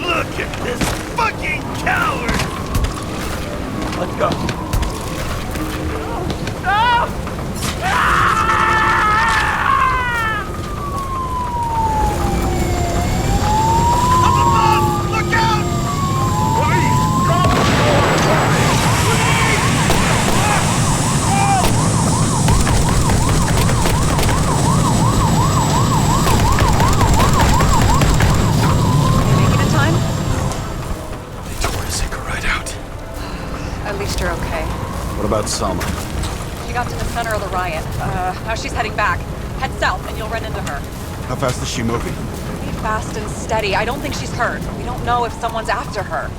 Look at this fucking coward! Let's go. No! Look out! Make it in time? They tore his right out. At least you're okay. What about Salma? She got to the center of the riot. Now she's heading back. Head south and you'll run into her. How fast is she moving? Be fast and steady. I don't think she's hurt. We don't know if someone's after her.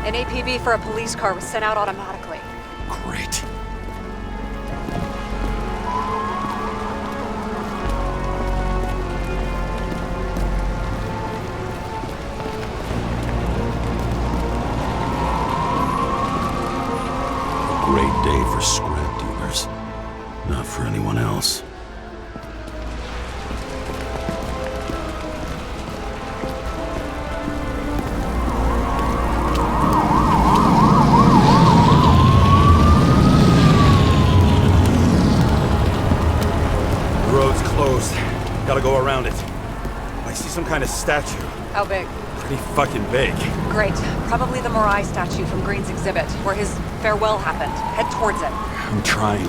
An APB for a police car was sent out automatically. Great. A great day for scrap dealers. Not for anyone else. Gotta go around it. I see some kind of statue. How big? Pretty fucking big. Great. Probably the Morai statue from Green's exhibit, where his farewell happened. Head towards it. I'm trying.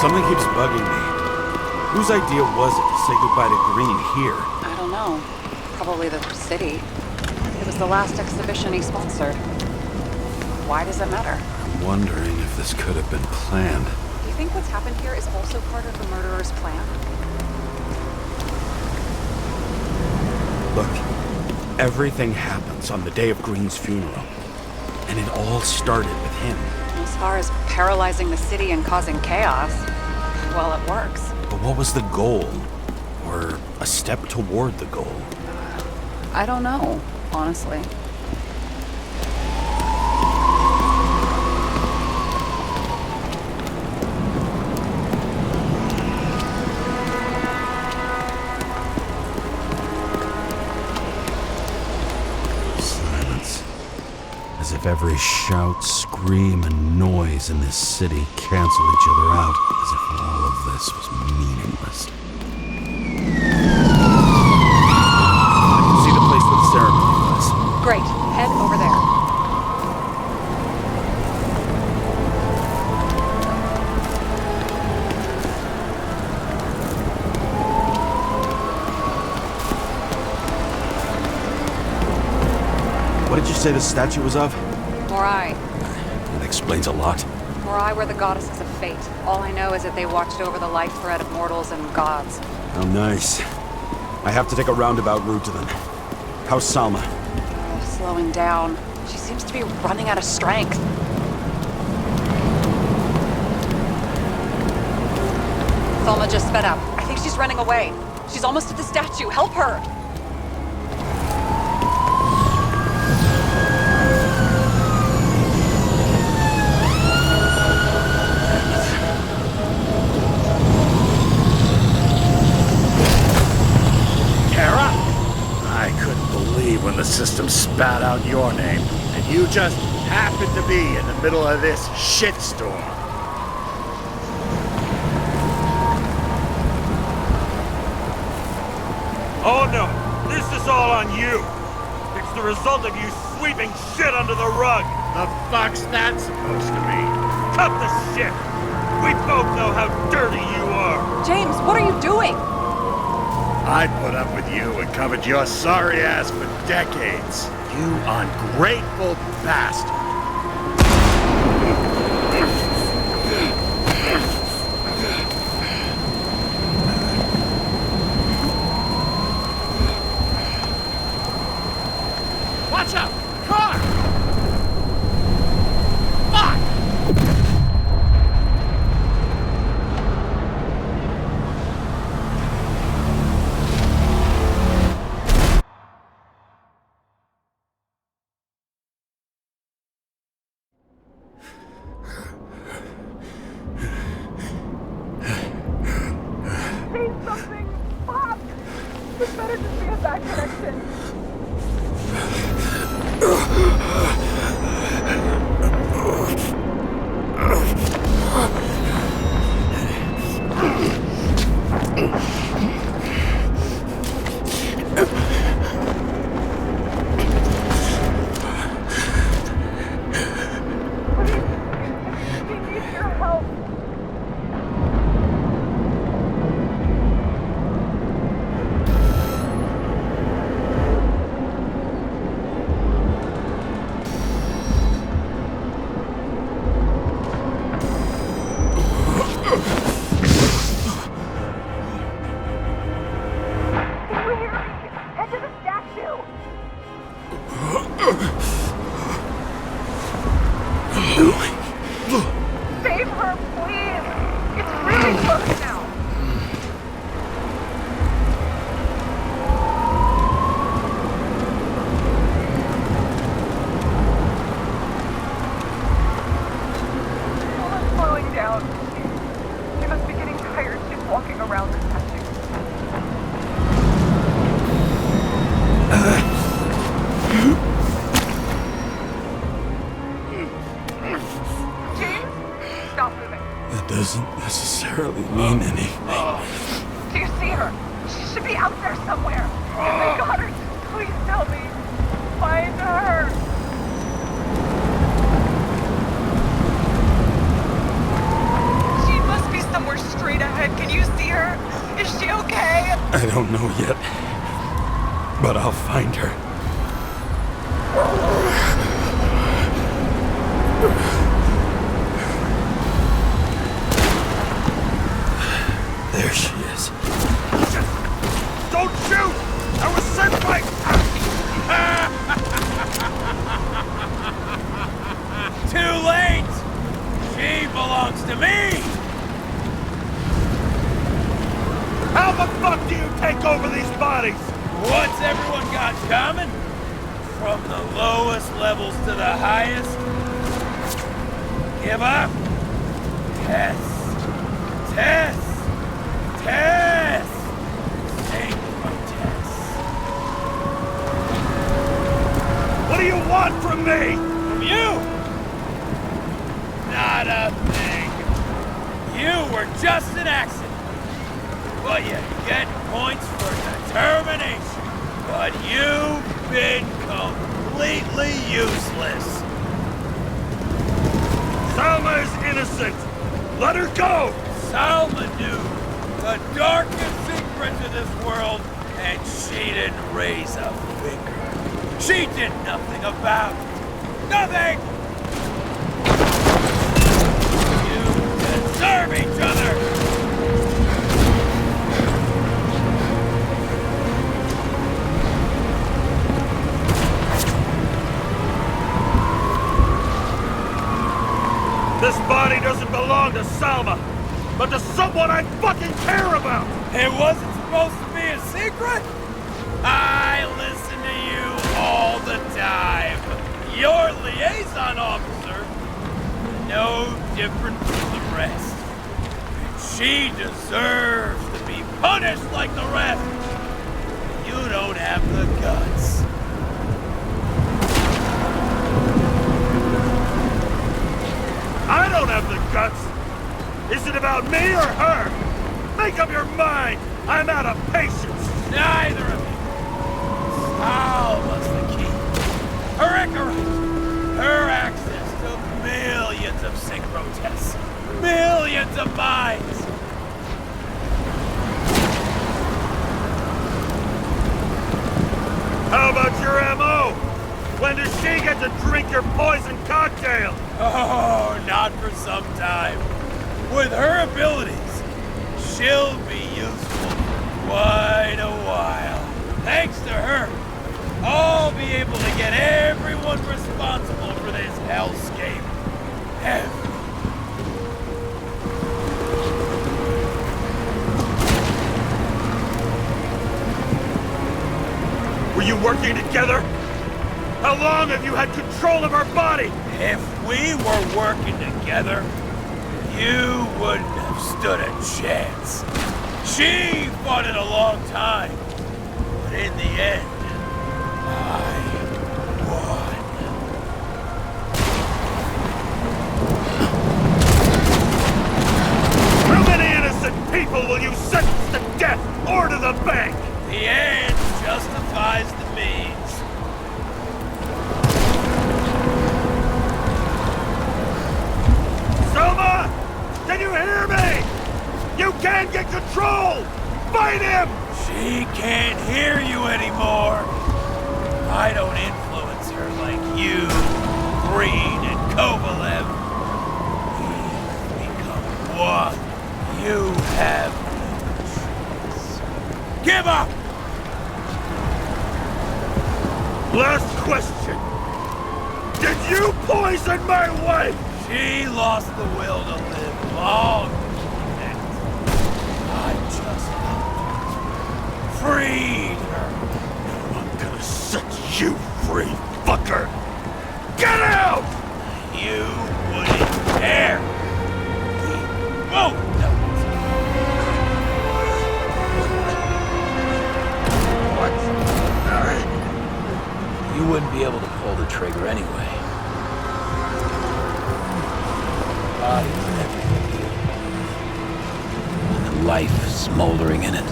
Something keeps bugging me. Whose idea was it to say goodbye to Green here? I don't know. Probably the city. It was the last exhibition he sponsored. Why does it matter? I'm wondering if this could have been planned. Do you think what's happened here is also part of the murderer's plan? Look, everything happens on the day of Green's funeral. And it all started with him. As far as paralyzing the city and causing chaos, well, it works. But what was the goal? Or a step toward the goal? I don't know, honestly. Silence. As if every shout, scream, and noise in this city cancel each other out. As if all of this was meaningless. See the place where the ceremony was. Great. Head over there. What did you say the statue was of? Morai. That explains a lot. Morai were the goddesses of fate. All I know is that they watched over the life thread of mortals and gods. Oh, nice. I have to take a roundabout route to them. How's Salma? Slowing down. She seems to be running out of strength. Salma just sped up. I think she's running away. She's almost at the statue. Help her! I couldn't believe when the system spat out your name, and you just happened to be in the middle of this shitstorm. Oh no, this is all on you. It's the result of you sweeping shit under the rug. The fuck's that supposed to mean? Cut the shit. We both know how dirty you are. James, what are you doing? I put up with you and covered your sorry ass for decades. You ungrateful bastard. Watch out! Car! Fuck! Save her, please! It's really close now! Someone's slowing down. She must be getting tired. She's walking around the statue. Doesn't necessarily mean anything. Do you see her? She should be out there somewhere. If they got her, please tell me. Find her. She must be somewhere I don't know yet, but I'll find her. There she is. Don't shoot! I was sent by... Too late! She belongs to me! How the fuck do you take over these bodies? What's everyone got common? From the lowest levels to the highest? Give up! Test! Test! Test! What do you want from me? From you? Not a thing. You were just an accident. But you get points for determination. But you've been completely useless. Salma is innocent. Let her go. Salma knew the darkest secrets of this world, and she didn't raise a finger. She did nothing about it. Nothing! You deserve each other! This body doesn't belong to Salma, but to someone I fucking care about! It wasn't supposed to be a secret? I listen to you all the time. Your liaison officer, no different from the rest. And she deserves to be punished like the rest. You don't have the guts. I don't have the guts. Is it about me or her? Make up your mind. I'm out of patience. Neither of you. Salma's the key. Her Icarus. Her access to millions of synchro tests. Millions of minds. How about your M.O.? When does she get to drink your poison cocktail? Oh, not for some time. With her abilities, she'll be useful for quite a while. Thanks to her, I'll be able to get everyone responsible for this hellscape. Were you working together? How long have you had control of our body? If we were working together, you wouldn't have stood a chance. She fought it a long time, but in the end, I won. How many innocent people will you sentence to death or to the bank? The end justifies the means. Selma! Can you hear me? You can get control! Fight him! She can't hear you anymore. I don't influence her like you, Green, and Kovalev. We've become one. You have no choice. Give up! Last question. Did you poison my wife? She lost the will to live long before that. I just freed her. I'm gonna set you free, fucker! Get out! You wouldn't dare. We both know it. What? You wouldn't be able to pull the trigger anyway. Body's everything. And the life smoldering in it.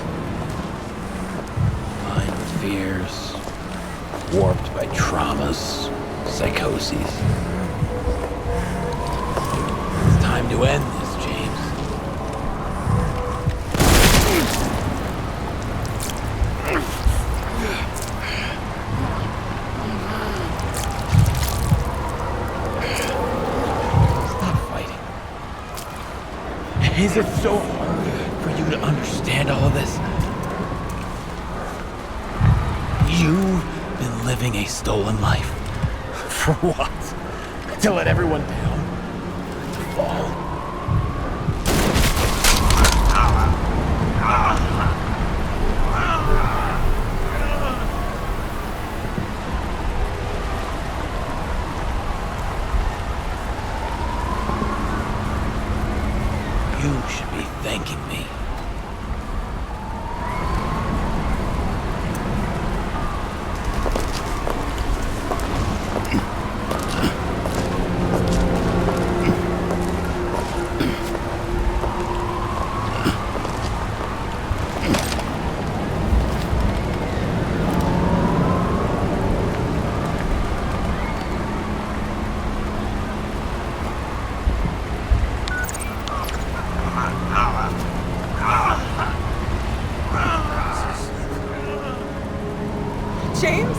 Blind with fears, warped by traumas, psychoses. It's time to end this, James. Is it so hard for you to understand all of this? You've been living a stolen life. For what? To let everyone down? To fall? You should be thanking me. James?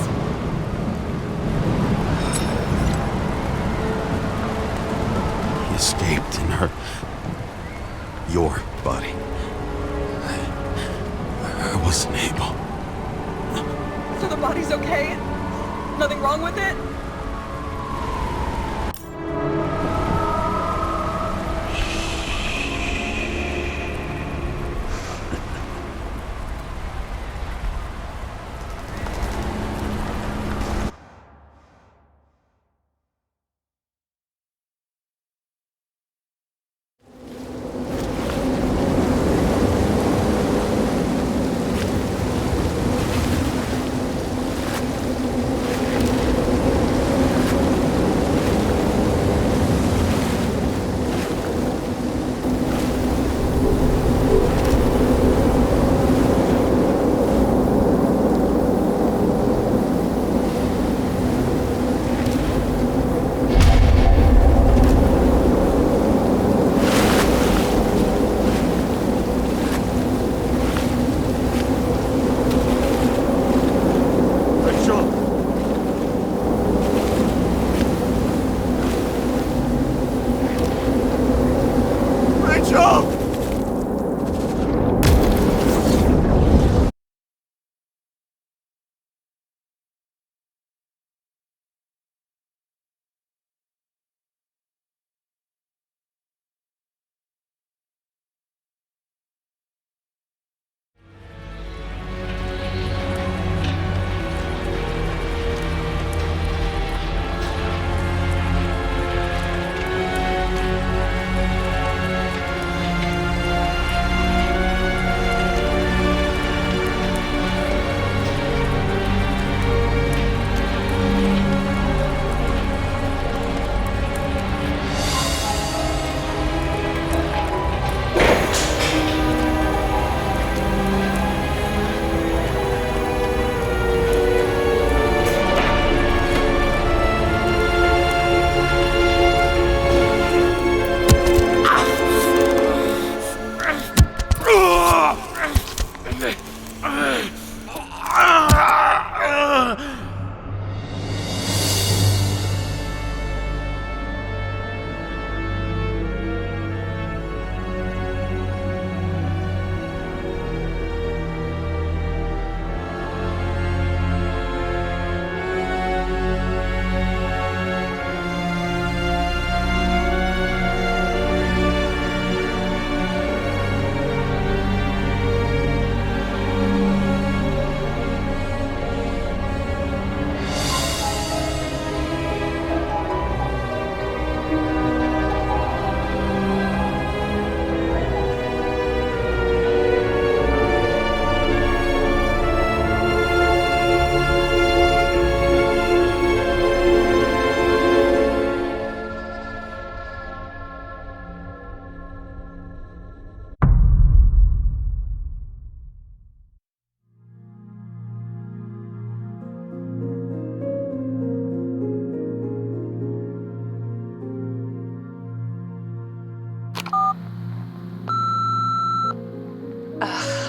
He escaped in your body. I wasn't able. So the body's okay? Nothing wrong with it?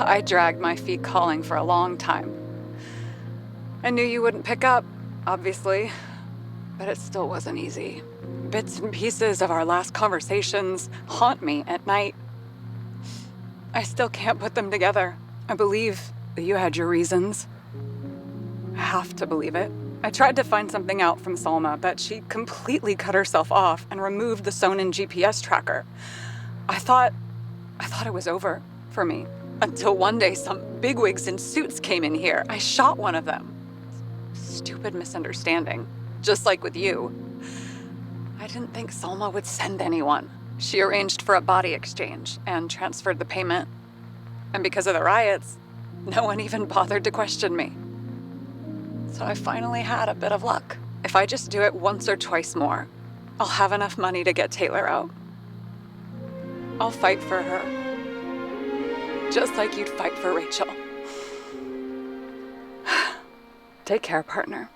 I dragged my feet calling for a long time. I knew you wouldn't pick up, obviously, but it still wasn't easy. Bits and pieces of our last conversations haunt me at night. I still can't put them together. I believe that you had your reasons. I have to believe it. I tried to find something out from Salma, but she completely cut herself off and removed the Sonin GPS tracker. I thought it was over for me. Until one day some bigwigs in suits came in here. I shot one of them. Stupid misunderstanding. Just like with you. I didn't think Salma would send anyone. She arranged for a body exchange and transferred the payment. And because of the riots, no one even bothered to question me. So I finally had a bit of luck. If I just do it once or twice more, I'll have enough money to get Taylor out. I'll fight for her. Just like you'd fight for Rachel. Take care, partner.